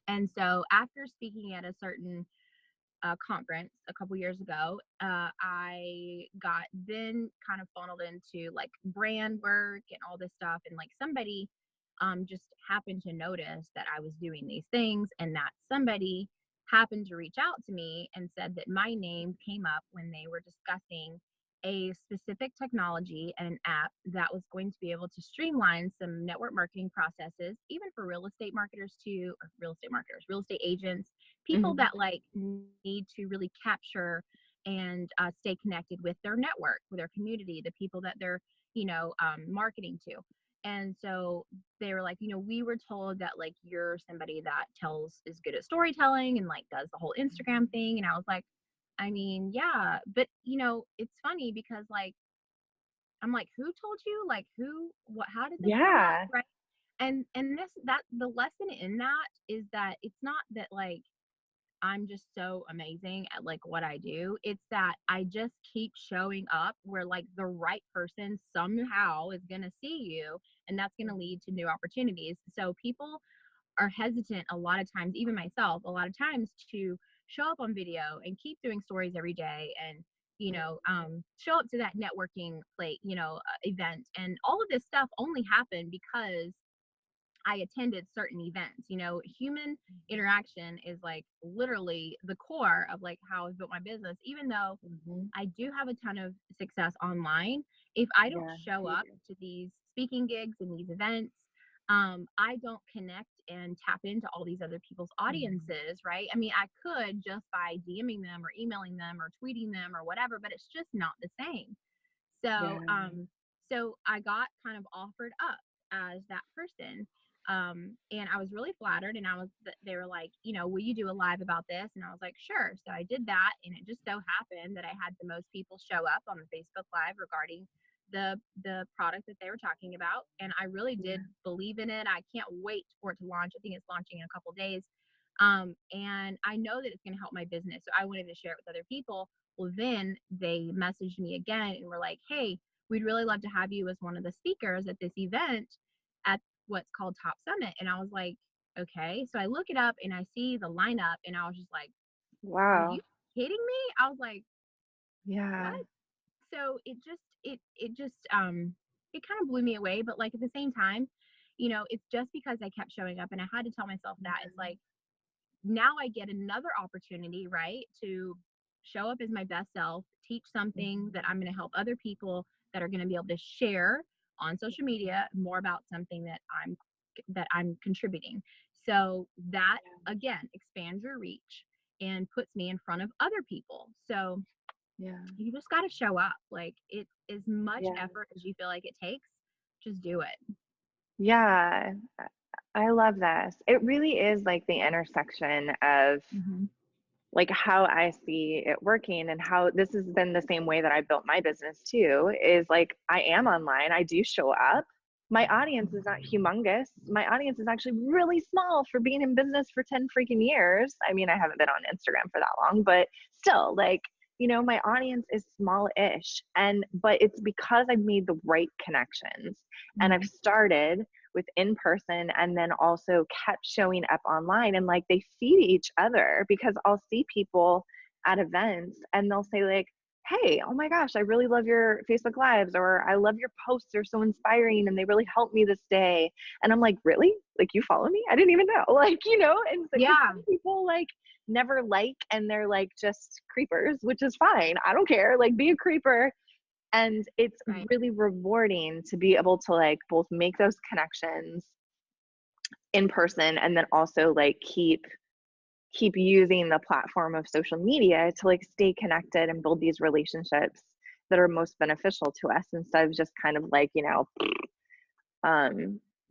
B: And so after speaking at a certain conference a couple years ago, I got then kind of funneled into like brand work and all this stuff, and like somebody just happened to notice that I was doing these things, and that somebody happened to reach out to me and said that my name came up when they were discussing a specific technology and an app that was going to be able to streamline some network marketing processes, even for real estate marketers too, or real estate agents, people that like need to really capture and stay connected with their network, with their community, the people that they're marketing to. And so they were like, we were told that like you're somebody that is good at storytelling and like does the whole Instagram thing. And I was like, I mean, yeah, but it's funny because like I'm like, who told you? Like how did this come up? Right. And the lesson in that is that it's not that like I'm just so amazing at like what I do. It's that I just keep showing up where like the right person somehow is going to see you, and that's going to lead to new opportunities. So people are hesitant a lot of times, even myself, a lot of times, to show up on video and keep doing stories every day and show up to that networking event. And all of this stuff only happened because I attended certain events. You know, human interaction is like literally the core of like how I've built my business. Even though I do have a ton of success online, if I don't show up to these speaking gigs and these events, I don't connect and tap into all these other people's audiences, right? I mean, I could just by DMing them or emailing them or tweeting them or whatever, but it's just not the same. So, so I got kind of offered up as that person. And I was really flattered, and they were like, you know, will you do a live about this? And I was like, sure. So I did that, and it just so happened that I had the most people show up on the Facebook Live regarding the product that they were talking about. And I really did believe in it. I can't wait for it to launch. I think it's launching in a couple days. And I know that it's going to help my business. So I wanted to share it with other people. Well, then they messaged me again and were like, hey, we'd really love to have you as one of the speakers at this event at what's called Top Summit. And I was like, okay. So I look it up and I see the lineup, and I was just like, are you kidding me? I was like, what? So it kind of blew me away. But like at the same time, you know, it's just because I kept showing up, and I had to tell myself that it's like, now I get another opportunity, right, to show up as my best self, teach something that I'm going to help other people that are going to be able to share on social media more about something that I'm contributing. So that again expands your reach and puts me in front of other people. So you just got to show up. Like, it as much effort as you feel like it takes, just do it.
C: Yeah, I love this. It really is like the intersection of like how I see it working, and how this has been the same way that I built my business too, is like I am online, I do show up. My audience is not humongous. My audience is actually really small for being in business for 10 freaking years. I mean, I haven't been on Instagram for that long, but still, like, you know, my audience is small-ish, but it's because I've made the right connections, and I've started with in person, and then also kept showing up online, and like they feed each other, because I'll see people at events and they'll say like, hey, oh my gosh, I really love your Facebook Lives, or I love your posts, they're so inspiring and they really helped me this day. And I'm like, really? Like, you follow me? I didn't even know. Like, you know, and so some people like never like, and they're like just creepers, which is fine. I don't care. Like, be a creeper. And it's really rewarding to be able to like both make those connections in person, and then also like keep using the platform of social media to like stay connected and build these relationships that are most beneficial to us, instead of just kind of like, you know,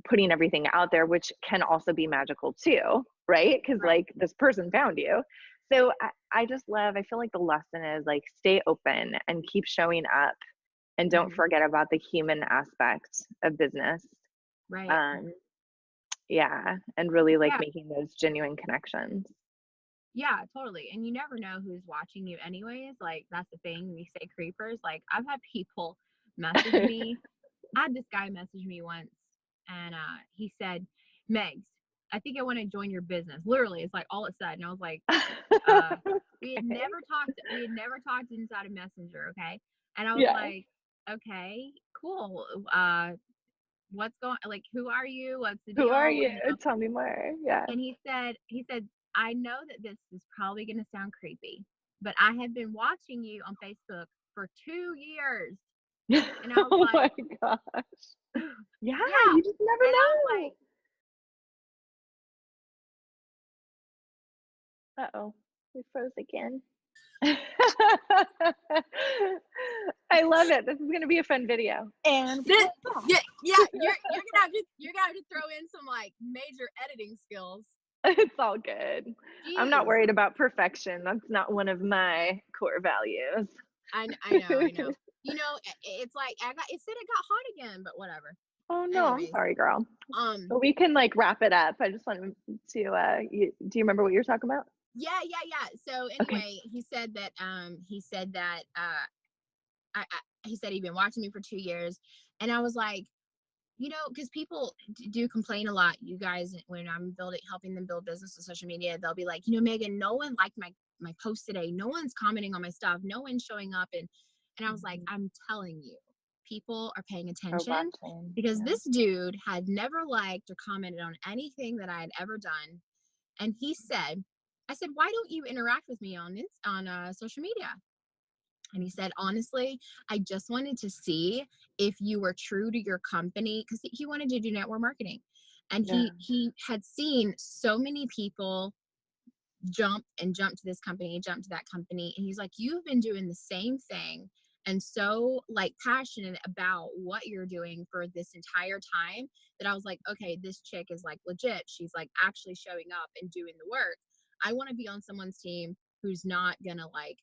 C: putting everything out there, which can also be magical too, right? Because like this person found you. So I feel like the lesson is like, stay open and keep showing up, and don't forget about the human aspect of business. And really like making those genuine connections.
B: Yeah, totally. And you never know who's watching you anyways. Like, that's the thing. We say creepers. Like, I've had people message me. I had this guy message me once, and he said, Megs, I think I want to join your business. Literally, it's like all it said. And I was like, we had never talked inside of Messenger, okay? And I was like, okay, cool. What's going, like, who are you? What's the deal?
C: Who are you? Tell me more. Yeah.
B: And he said, I know that this is probably going to sound creepy, but I have been watching you on Facebook for 2 years. And I was
C: oh
B: like,
C: my gosh. Yeah, you just never know.
B: I was
C: like, uh-oh, we froze again. I love it. This is going to be a fun video. And
B: you're gonna have to throw in some like major editing skills.
C: It's all good.
B: Jeez.
C: I'm not worried about perfection. That's not one of my core values.
B: I know. You know, it's like it said it got hot again, but whatever.
C: Oh no, anyways, I'm sorry, girl. But we can like wrap it up. I just wanted to do you remember what you were talking about?
B: Yeah. So anyway, he said that he said he'd been watching me for 2 years, and I was like, you know, because people do complain a lot. You guys, when I'm helping them build business on social media, they'll be like, you know, Megan, no one liked my post today. No one's commenting on my stuff. No one's showing up. And I was like, I'm telling you, people are paying
C: Or
B: attention,
C: watching.
B: because
C: Yeah.
B: this dude had never liked or commented on anything that I had ever done. And he said, I said, why don't you interact with me on social media? And he said, honestly, I just wanted to see if you were true to your company, because he wanted to do network marketing. And
C: Yeah.
B: he had seen so many people jump to this company, jump to that company. And he's like, you've been doing the same thing and so like passionate about what you're doing for this entire time, that I was like, okay, this chick is like legit. She's like actually showing up and doing the work. I want to be on someone's team who's not gonna like,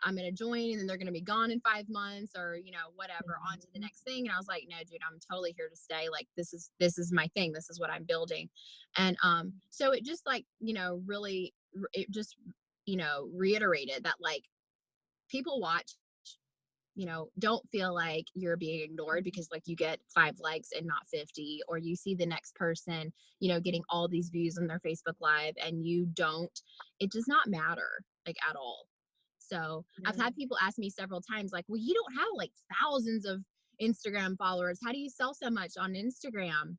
B: I'm gonna join and then they're gonna be gone in 5 months, or whatever, on to the next thing. And I was like, no, dude, I'm totally here to stay. Like this is my thing. This is what I'm building. And so it just like really, it just reiterated that like people watch, don't feel like you're being ignored because like you get 5 likes and not 50, or you see the next person getting all these views on their Facebook Live and you don't. It does not matter like at all. So I've had people ask me several times like, well, you don't have like thousands of Instagram followers, how do you sell so much on Instagram?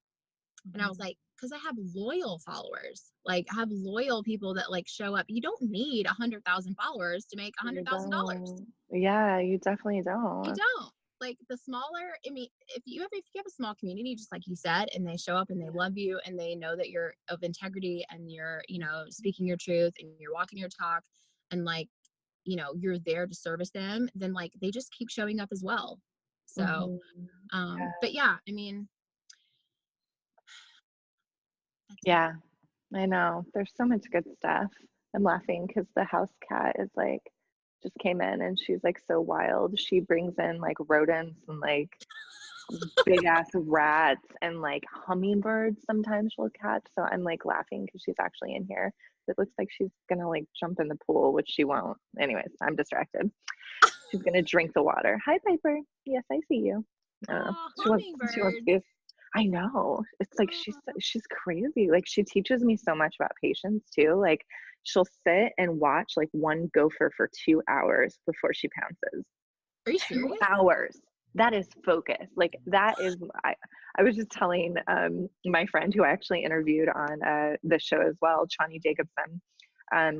B: And I was like, because I have loyal followers. Like I have loyal people that like show up. You don't need 100,000 followers to make $100,000.
C: Yeah, you definitely
B: You
C: don't.
B: don't. Like the smaller, I mean, if you have a small community, just like you said, and they show up and they love you and they know that you're of integrity and you're, speaking your truth and you're walking your talk and like, you're there to service them, then like they just keep showing up as well. So, but yeah, I mean,
C: Yeah, I know. There's so much good stuff. I'm laughing because the house cat is like, just came in and she's like so wild. She brings in like rodents and like big ass rats and like hummingbirds sometimes she'll catch. So I'm like laughing because she's actually in here. It looks like she's gonna like jump in the pool, which she won't. Anyways, I'm distracted. She's gonna drink the water. Hi, Piper. Yes, I see you. I don't know. She wants to be. I know. It's like she's crazy. Like she teaches me so much about patience too. Like she'll sit and watch like one gopher for 2 hours before she pounces.
B: Are you
C: 2
B: serious?
C: hours. That is focus. Like that is. I was just telling my friend who I actually interviewed on the show as well, Chani Jacobson.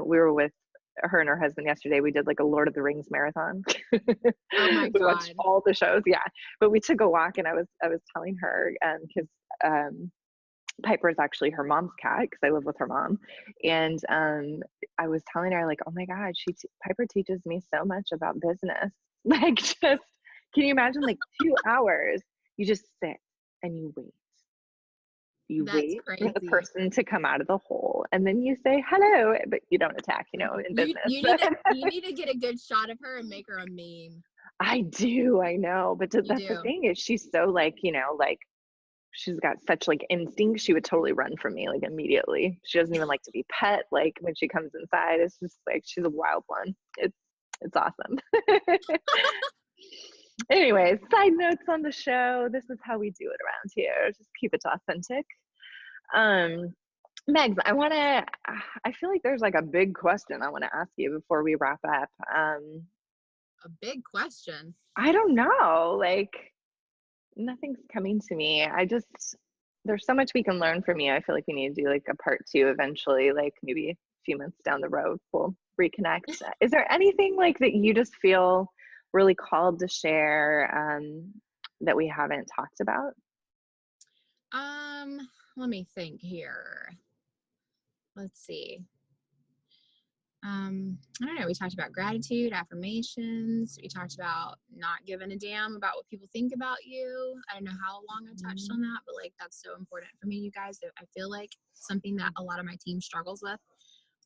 C: We were with her and her husband yesterday. We did like a Lord of the Rings marathon.
B: Oh my
C: We
B: God.
C: watched all the shows. Yeah, but we took a walk, and I was telling her because Piper is actually her mom's cat because I live with her mom, and I was telling her like, oh my God, Piper teaches me so much about business. Like, just can you imagine like 2 hours? You just sit and you wait. You
B: That's
C: wait
B: crazy.
C: for the person to come out of the hole, and then you say hello, but you don't attack. In business,
B: you need to get a good shot of her and make her a meme.
C: I do. I know, but that's the thing is, she's so like like she's got such like instinct. She would totally run from me like immediately. She doesn't even like to be pet. Like when she comes inside, it's just like she's a wild one. It's awesome. Anyways, side notes on the show. This is how we do it around here. Just keep it authentic. Megs, I feel like there's like a big question I want to ask you before we wrap up.
B: A big question.
C: I don't know. Like nothing's coming to me. There's so much we can learn from you. I feel like we need to do like a part 2 eventually, like maybe a few months down the road, we'll reconnect. Is there anything like that you just feel really called to share that we haven't talked about?
B: Let me think here. Let's see. I don't know. We talked about gratitude, affirmations. We talked about not giving a damn about what people think about you. I don't know how long I touched on that, but like that's so important for me, you guys. I feel like something that a lot of my team struggles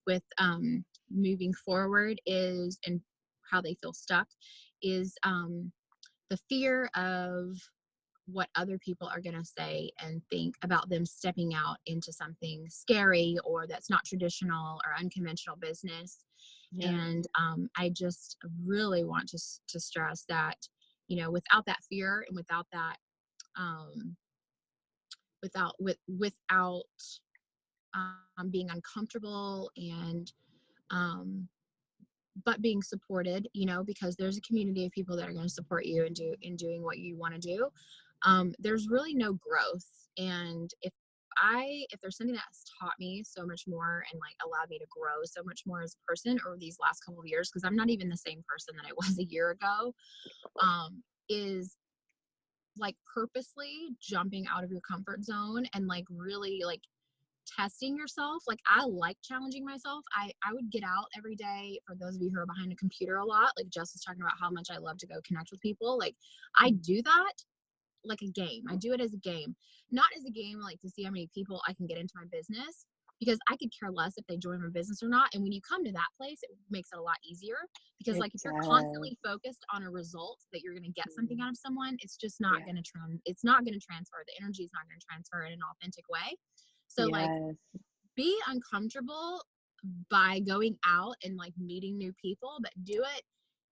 B: with moving forward is, and how they feel stuck is the fear of what other people are going to say and think about them stepping out into something scary or that's not traditional or unconventional business. Yeah. And I just really want to stress that, without that fear and without that, without being uncomfortable and but being supported, you know, because there's a community of people that are going to support you in doing what you want to do. There's really no growth. And if there's something that's taught me so much more and like allowed me to grow so much more as a person over these last couple of years, because I'm not even the same person that I was a year ago, is like purposely jumping out of your comfort zone and like really like testing yourself. Like I like challenging myself. I would get out every day. For those of you who are behind a computer a lot, like Jess was talking about how much I love to go connect with people. Like I do that like a game. I do it as a game, not as a game like to see how many people I can get into my business, because I could care less if they join my business or not. And when you come to that place, it makes it a lot easier, because like if you're constantly focused on a result that you're going to get something out of someone, it's just not going to it's not going to transfer. The energy is not going to transfer in an authentic way. So like be uncomfortable by going out and like meeting new people, but do it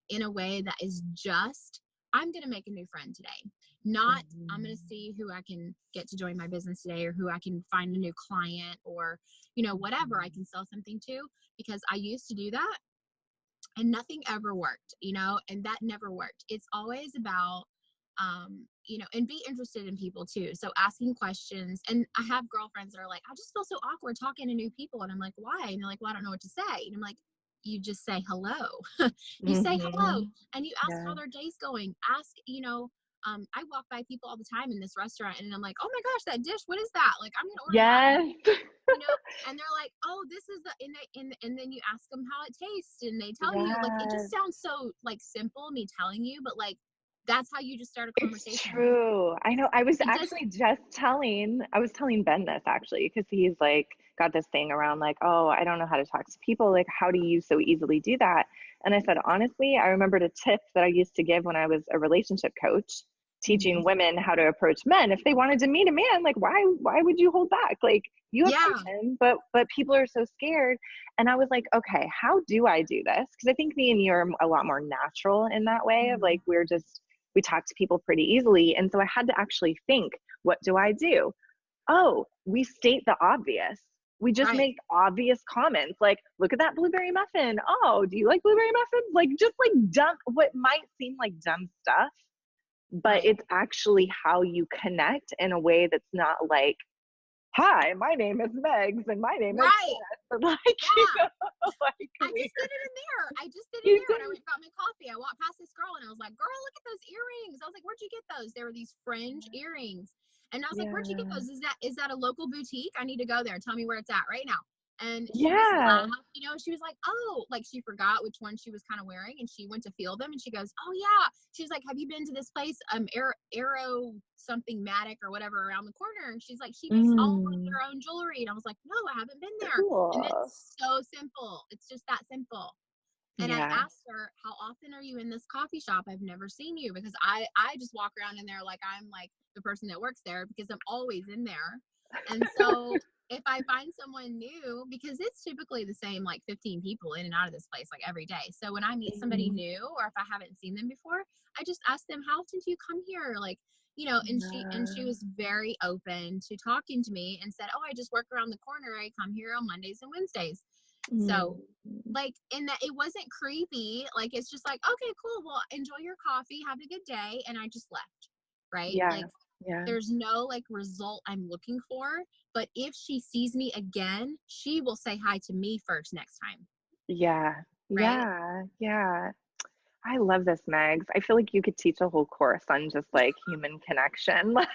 B: in a way that is just, I'm going to make a new friend today. Not, I'm going to see who I can get to join my business today, or who I can find a new client, or, you know, whatever I can sell something to, because I used to do that and nothing ever worked, you know, and that never worked. It's always about, you know, and be interested in people too. So asking questions. And I have girlfriends that are like, I just feel so awkward talking to new people. And I'm like, why? And they're like, well, I don't know what to say. And I'm like, you just say hello. You say hello and you ask how their day's going. Ask, you know, I walk by people all the time in this restaurant and I'm like, oh my gosh, that dish, what is that? Like, I'm going to order that. You know, and they're like, oh, this is the, and then you ask them how it tastes and they tell you, like, it just sounds so like simple, me telling you, but like, that's how you just start a conversation.
C: It's true. I know. I was telling Ben this actually, because he's like got this thing around like, oh, I don't know how to talk to people. Like, how do you so easily do that? And I said, honestly, I remembered a tip that I used to give when I was a relationship coach, teaching women how to approach men. If they wanted to meet a man, like, why would you hold back? Like, you approach him, but people are so scared. And I was like, okay, how do I do this? Because I think me and you are a lot more natural in that way of like, we talk to people pretty easily. And so I had to actually think, what do I do? Oh, we state the obvious. We just make obvious comments like, look at that blueberry muffin. Oh, do you like blueberry muffins? Like, just like dumb, what might seem like dumb stuff, but it's actually how you connect in a way that's not like, hi, my name is Megs and my name is Jess. Like, you know, like
B: I just did it in there. When I went and got my coffee. I walked past this girl and I was like, girl, look at those earrings. I was like, where'd you get those? There were these fringe earrings. And I was like, where'd you get those? Is that a local boutique? I need to go there. Tell me where it's at right now. And she just laughed, you know, she was like, oh, like she forgot which one she was kind of wearing and she went to feel them and she goes, oh yeah. She's like, have you been to this place? Arrow something Matic or whatever around the corner. And she's like, she just all their own jewelry. And I was like, no, I haven't been there.
C: Cool.
B: And it's so simple. It's just that simple. And I asked her, how often are you in this coffee shop? I've never seen you, because I just walk around in there like I'm like the person that works there, because I'm always in there. And so if I find someone new, because it's typically the same like 15 people in and out of this place like every day. So when I meet somebody new, or if I haven't seen them before, I just ask them, how often do you come here? Like, you know, and she was very open to talking to me and said, oh, I just work around the corner. I come here on Mondays and Wednesdays. So like, in that it wasn't creepy. Like, it's just like, okay, cool. Well, enjoy your coffee. Have a good day. And I just left. Right. Like, there's no like result I'm looking for, but if she sees me again, she will say hi to me first next time.
C: Yeah. I love this, Megs. I feel like you could teach a whole course on just like human connection. Like,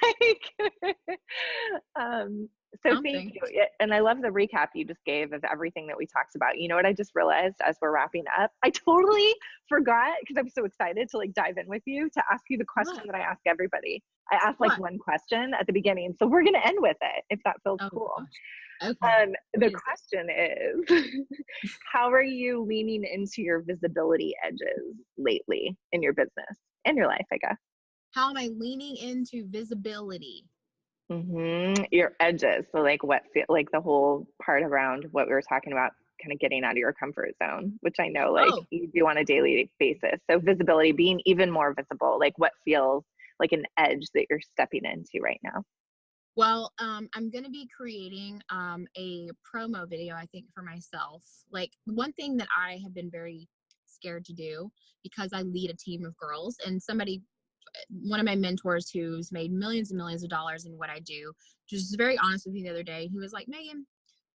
C: so thank you. And I love the recap you just gave of everything that we talked about. You know what I just realized as we're wrapping up? I totally forgot, because I'm so excited to like dive in with you, to ask you the question that I ask everybody. I asked like one question at the beginning. So we're going to end with it, if that feels cool.
B: Okay.
C: The question is, how are you leaning into your visibility edges lately in your business and your life, I guess?
B: How am I leaning into visibility?
C: Your edges. So like like the whole part around what we were talking about, kind of getting out of your comfort zone, which I know like you do on a daily basis. So visibility, being even more visible, like what feels like an edge that you're stepping into right now.
B: Well, I'm going to be creating a promo video, I think, for myself. Like, one thing that I have been very scared to do because I lead a team of girls. And one of my mentors who's made millions and millions of dollars in what I do, just was very honest with me the other day. He was like, Meagan,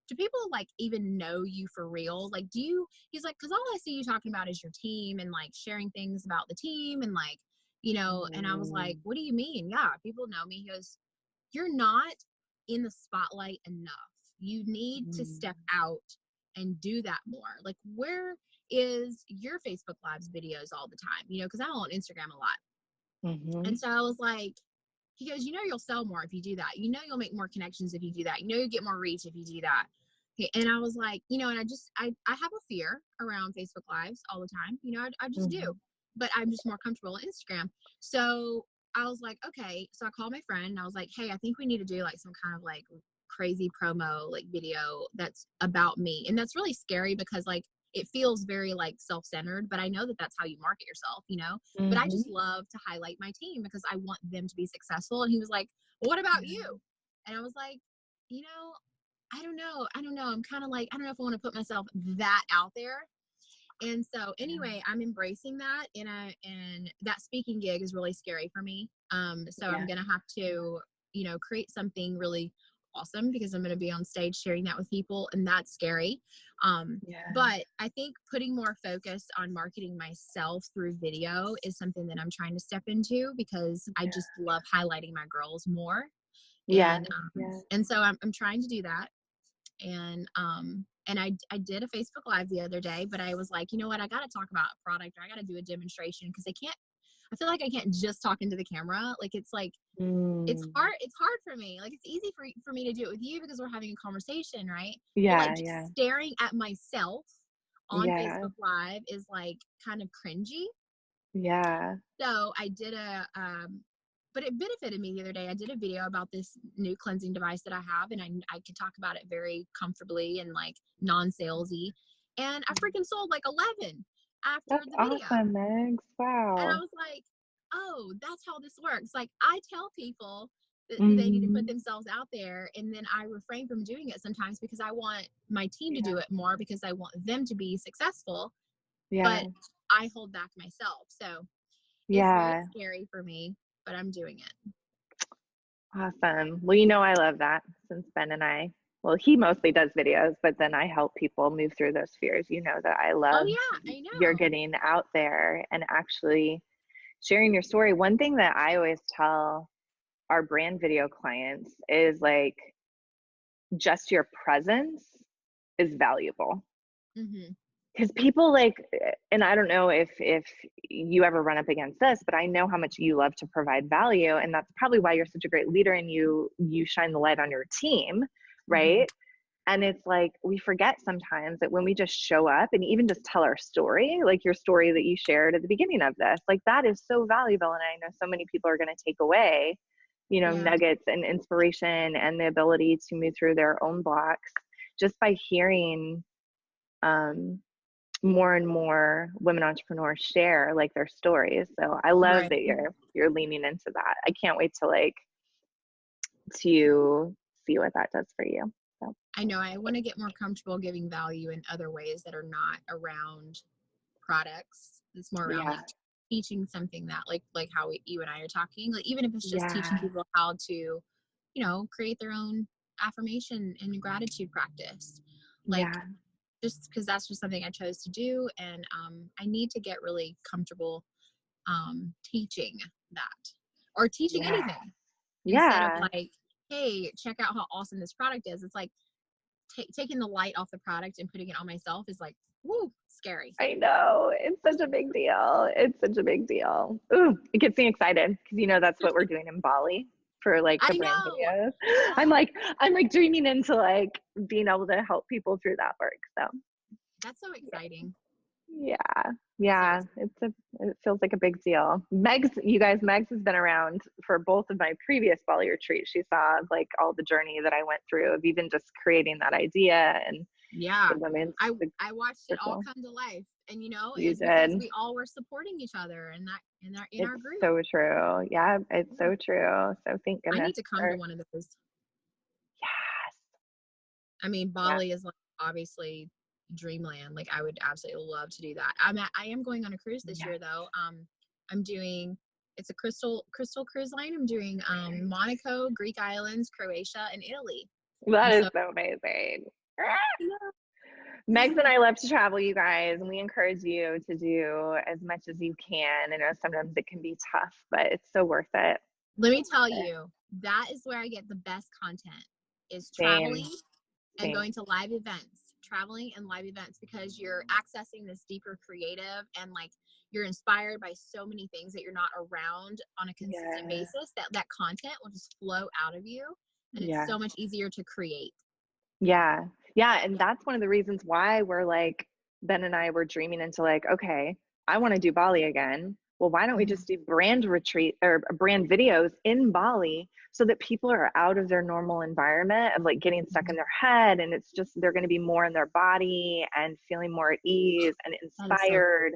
B: do people like even know you for real? Like, he's like, cause all I see you talking about is your team and like sharing things about the team and like, and I was like, what do you mean? Yeah, people know me. He goes, you're not in the spotlight enough. You need to step out and do that more. Like, where is your Facebook Lives videos all the time? Cause I'm on Instagram a lot. And so I was like, he goes, you'll sell more if you do that. You'll make more connections if you do that. You'll get more reach if you do that. And I was like, and I have a fear around Facebook Lives all the time. I just do, but I'm just more comfortable on Instagram. So I was like, okay. So I called my friend and I was like, hey, I think we need to do like some kind of like crazy promo, like video that's about me. And that's really scary because like, it feels very like self-centered, but I know that that's how you market yourself, but I just love to highlight my team because I want them to be successful. And he was like, well, what about you? And I was like, I don't know. I'm kind of like, I don't know if I want to put myself that out there. And so anyway, I'm embracing that. And that speaking gig is really scary for me. So I'm going to have to, create something really awesome because I'm going to be on stage sharing that with people. And that's scary. But I think putting more focus on marketing myself through video is something that I'm trying to step into because I just love highlighting my girls more. And so I'm trying to do that. And I did a Facebook Live the other day, but I was like, you know what, I got to talk about a product or I got to do a demonstration because I feel like I can't just talk into the camera. Like, it's like, it's hard for me. Like, it's easy for me to do it with you because we're having a conversation, right? But like just staring at myself on Facebook Live is like kind of cringy. So I did but it benefited me the other day. I did a video about this new cleansing device that I have, and I could talk about it very comfortably and like non-salesy. And I freaking sold like 11 after the video.
C: Awesome, Megs. Wow.
B: And I was like, oh, that's how this works. Like, I tell people that they need to put themselves out there, and then I refrain from doing it sometimes because I want my team to do it more because I want them to be successful. But I hold back myself. So it's very scary for me, but I'm doing it.
C: Awesome. Well, I love that since Ben and I, well, he mostly does videos, but then I help people move through those fears. That I love
B: I know.
C: You're getting out there and actually sharing your story. One thing that I always tell our brand video clients is like, just your presence is valuable. Because people like, and I don't know if you ever run up against this, but I know how much you love to provide value. And that's probably why you're such a great leader and you shine the light on your team, right? And it's like, we forget sometimes that when we just show up and even just tell our story, like your story that you shared at the beginning of this, like that is so valuable. And I know so many people are going to take away, nuggets and inspiration and the ability to move through their own blocks just by hearing, more and more women entrepreneurs share like their stories. So I love that you're leaning into that. I can't wait to see what that does for you. So
B: I know I want to get more comfortable giving value in other ways that are not around products. It's more around like teaching something that like how you and I are talking, like even if it's just teaching people how to, create their own affirmation and gratitude practice. Just because that's just something I chose to do. And I need to get really comfortable teaching that or teaching anything instead of like, hey, check out how awesome this product is. It's like taking the light off the product and putting it on myself is like, woo, scary.
C: I know. It's such a big deal. Ooh, it gets me excited because that's what we're doing in Bali for like the brand videos. I'm like dreaming into like being able to help people through that work. So
B: that's so exciting.
C: It feels like a big deal. Megs has been around for both of my previous Bali retreats. She saw like all the journey that I went through of even just creating that idea and
B: I watched it all come to life, and it's because we all were supporting each other in our group.
C: So true. Yeah, it's so true. So thank goodness.
B: I need to come to one of those.
C: Yes.
B: I mean, Bali is like obviously dreamland. Like I would absolutely love to do that. I am going on a cruise this year though. I'm doing, it's a crystal cruise line. I'm doing Monaco, Greek islands, Croatia, and Italy.
C: That is so amazing. Megs and I love to travel, you guys, and we encourage you to do as much as you can. I know sometimes it can be tough, but it's so worth it.
B: Let me tell you, that is where I get the best content, is traveling and going to live events, traveling and live events, because you're accessing this deeper creative and like you're inspired by so many things that you're not around on a consistent basis, that content will just flow out of you, and it's so much easier to create.
C: Yeah. Yeah. And that's one of the reasons why we're like, Ben and I were dreaming into like, okay, I want to do Bali again. Well, why don't we just do brand retreat or brand videos in Bali so that people are out of their normal environment of like getting stuck in their head, and it's just, they're going to be more in their body and feeling more at ease and inspired.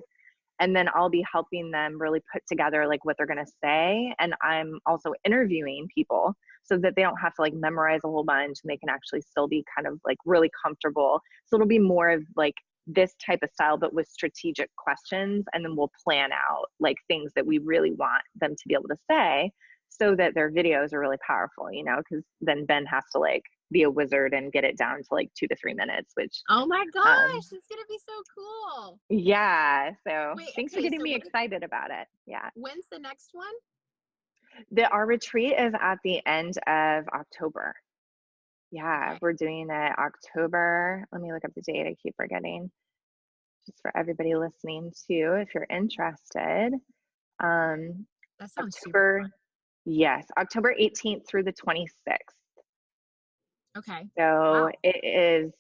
C: And then I'll be helping them really put together like what they're going to say. And I'm also interviewing people so that they don't have to like memorize a whole bunch, and they can actually still be kind of like really comfortable. So it'll be more of like this type of style, but with strategic questions. And then we'll plan out like things that we really want them to be able to say so that their videos are really powerful, you know, because then Ben has to like be a wizard and get it down to like 2 to 3 minutes, which,
B: oh my gosh, it's going to be so cool.
C: Yeah. So thanks for getting me excited about it. Yeah.
B: When's the next one?
C: Our retreat is at the end of October. Yeah, we're doing it October. Let me look up the date. I keep forgetting. Just for everybody listening too, if you're interested.
B: That sounds super fun.
C: Yes, October 18th through the 26th.
B: Okay.
C: So it is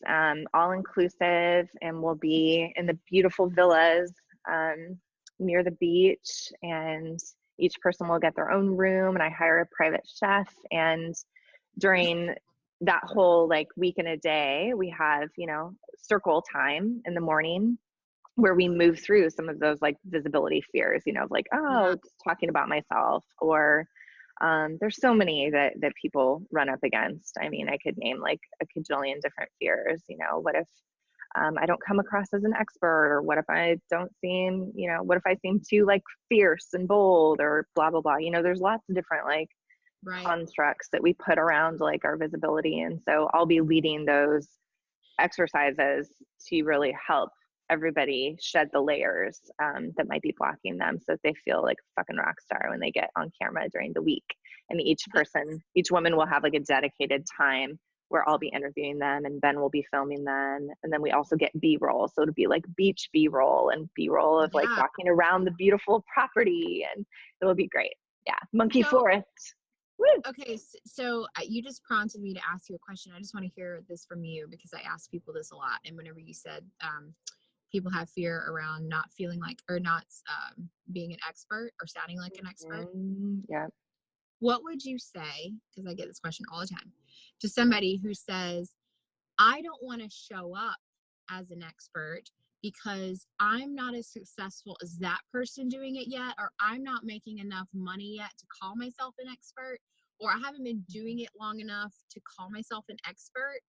C: all inclusive, and we'll be in the beautiful villas near the beach, and each person will get their own room, and I hire a private chef. And during that whole like week and a day, we have, you know, circle time in the morning where we move through some of those like visibility fears, you know, like, just talking about myself, or there's so many that people run up against. I mean, I could name like a cajillion different fears, you know, what if I don't come across as an expert, or what if I don't seem, you know, what if I seem too like fierce and bold, or blah, blah, blah. You know, there's lots of different like constructs that we put around like our visibility. And so I'll be leading those exercises to really help everybody shed the layers that might be blocking them, so that they feel like a fucking rock star when they get on camera during the week. And each woman will have like a dedicated time where I'll be interviewing them, and Ben will be filming them. And then we also get B-roll. So it'll be like beach B-roll and B-roll of like walking around the beautiful property, and it'll be great. Yeah. Monkey forest. Woo.
B: Okay. So you just prompted me to ask you a question. I just want to hear this from you, because I ask people this a lot. And whenever you said, people have fear around not feeling like, or not being an expert or sounding like an expert.
C: Yeah.
B: What would you say, because I get this question all the time, to somebody who says, I don't want to show up as an expert because I'm not as successful as that person doing it yet, or I'm not making enough money yet to call myself an expert, or I haven't been doing it long enough to call myself an expert.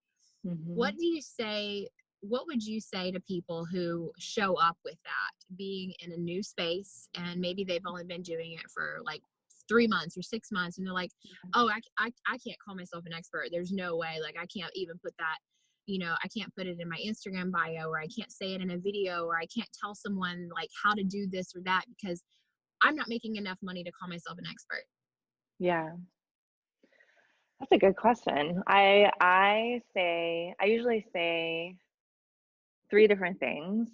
B: What would you say to people who show up with that, being in a new space, and maybe they've only been doing it for like 3 months or 6 months, and they're like, oh, I can't call myself an expert. There's no way. Like, I can't even put that, you know, I can't put it in my Instagram bio, or I can't say it in a video, or I can't tell someone like how to do this or that because I'm not making enough money to call myself an expert.
C: Yeah. That's a good question. I usually say 3 different things.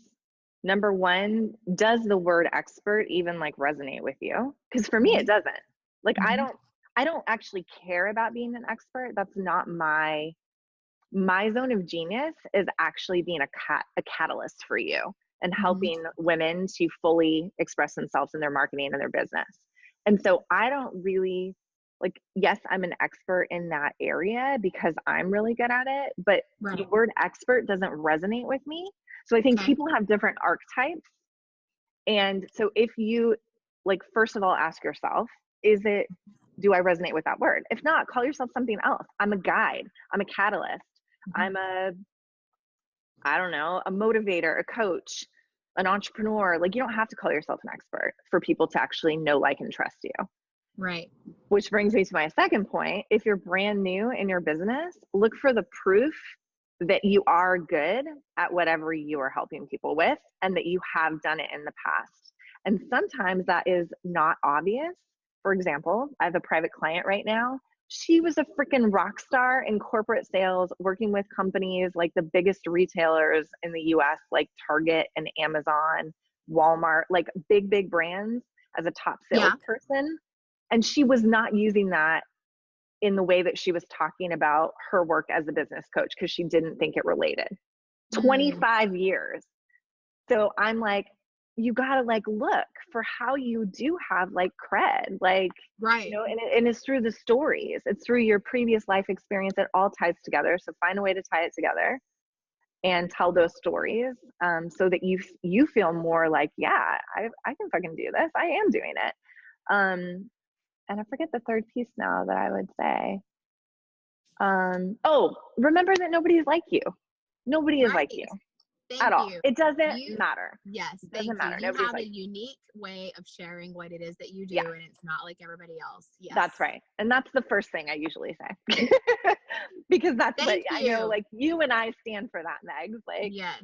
C: Number 1, does the word expert even like resonate with you? Because for me, it doesn't. Like, I don't actually care about being an expert. That's not my zone of genius, is actually being a catalyst for you and helping women to fully express themselves in their marketing and their business. And so I don't really like, yes, I'm an expert in that area because I'm really good at it, but the word expert doesn't resonate with me. So I think people have different archetypes. And so if you like, first of all, ask yourself, do I resonate with that word? If not, call yourself something else. I'm a guide. I'm a catalyst. I'm I don't know, a motivator, a coach, an entrepreneur. Like, you don't have to call yourself an expert for people to actually know, like, and trust you.
B: Right.
C: Which brings me to my second point. If you're brand new in your business, look for the proof that you are good at whatever you are helping people with and that you have done it in the past. And sometimes that is not obvious. For example, I have a private client right now. She was a freaking rock star in corporate sales, working with companies like the biggest retailers in the US, like Target and Amazon, Walmart, like big brands as a top salesperson. And she was not using that in the way that she was talking about her work as a business coach because she didn't think it related. 25 years. So I'm like, you gotta like look for how you do have like cred, like,
B: right.
C: You know, and it's through the stories. It's through your previous life experience. It all ties together. So find a way to tie it together and tell those stories, so that you feel more like, yeah, I can fucking do this. I am doing it. And I forget the third piece now that I would say. Oh, remember that nobody's like you. Nobody is like you. At all. It doesn't matter.
B: Yes,
C: it doesn't matter.
B: You have a unique way of sharing what it is that you do, and it's not like everybody else. Yes,
C: that's right. And that's the first thing I usually say, because that's what I know. Like, you and I stand for that, Megs. Like,
B: yes,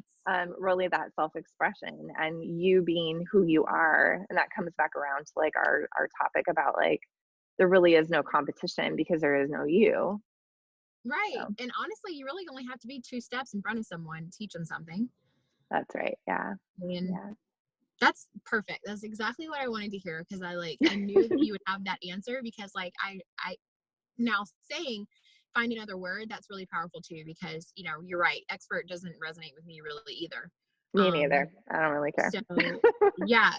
C: really that self-expression and you being who you are, and that comes back around to like our topic about like there really is no competition because there is no you.
B: Right. So. And honestly, you really only have to be 2 steps in front of someone to teach them something.
C: That's right. Yeah.
B: And that's perfect. That's exactly what I wanted to hear, because I knew that you would have that answer, because like I now saying find another word, that's really powerful too, because you know, you're right. Expert doesn't resonate with me really either.
C: Me neither. I don't really care.
B: So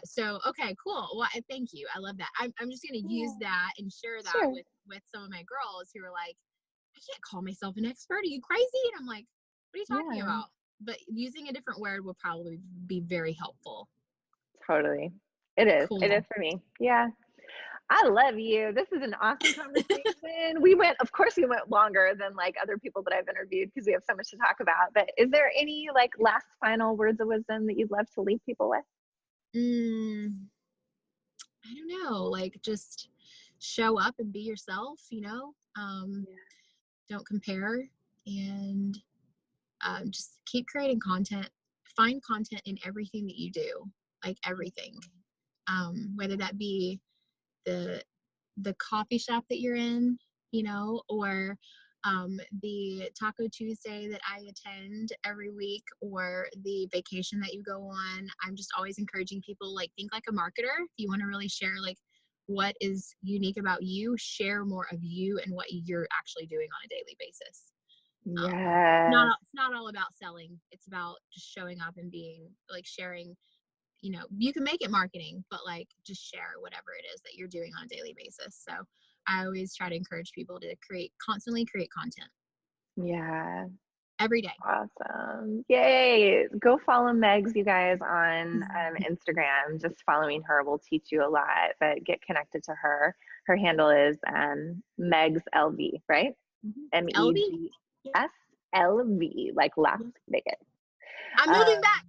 B: So okay, cool. Well, thank you. I love that. I'm just gonna use that and share that with some of my girls who are like, I can't call myself an expert. Are you crazy? And I'm like, what are you talking about? But using a different word will probably be very helpful.
C: Totally. It is. Cool. It is for me. Yeah. I love you. This is an awesome conversation. Of course we went longer than like other people that I've interviewed because we have so much to talk about. But is there any like last final words of wisdom that you'd love to leave people with?
B: I don't know. Like, just show up and be yourself, you know? Don't compare, and just keep creating content. Find content in everything that you do, like everything. Whether that be the coffee shop that you're in, you know, or the Taco Tuesday that I attend every week, or the vacation that you go on. I'm just always encouraging people, like, think like a marketer. If you want to really share like what is unique about you, share more of you and what you're actually doing on a daily basis. It's not all about selling. It's about just showing up and being like, sharing. You know, you can make it marketing, but like, just share whatever it is that you're doing on a daily basis. So I always try to encourage people to constantly create content.
C: Yeah.
B: Every day.
C: Awesome. Yay. Go follow Megs, you guys, on Instagram. Just following her will teach you a lot, but get connected to her. Her handle is Megs LV, right? MEGS LV, like Las Vegas.
B: I'm moving back.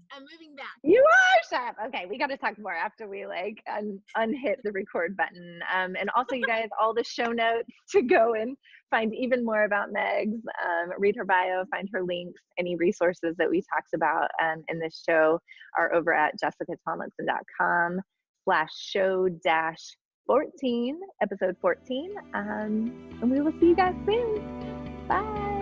C: You are, chef. Okay, we got to talk more after we like unhit the record button. And also, you guys, all the show notes to go and find even more about Megs, read her bio, find her links, any resources that we talked about in this show are over at jessicatomlinson.com/show-14, episode 14. And we will see you guys soon. Bye.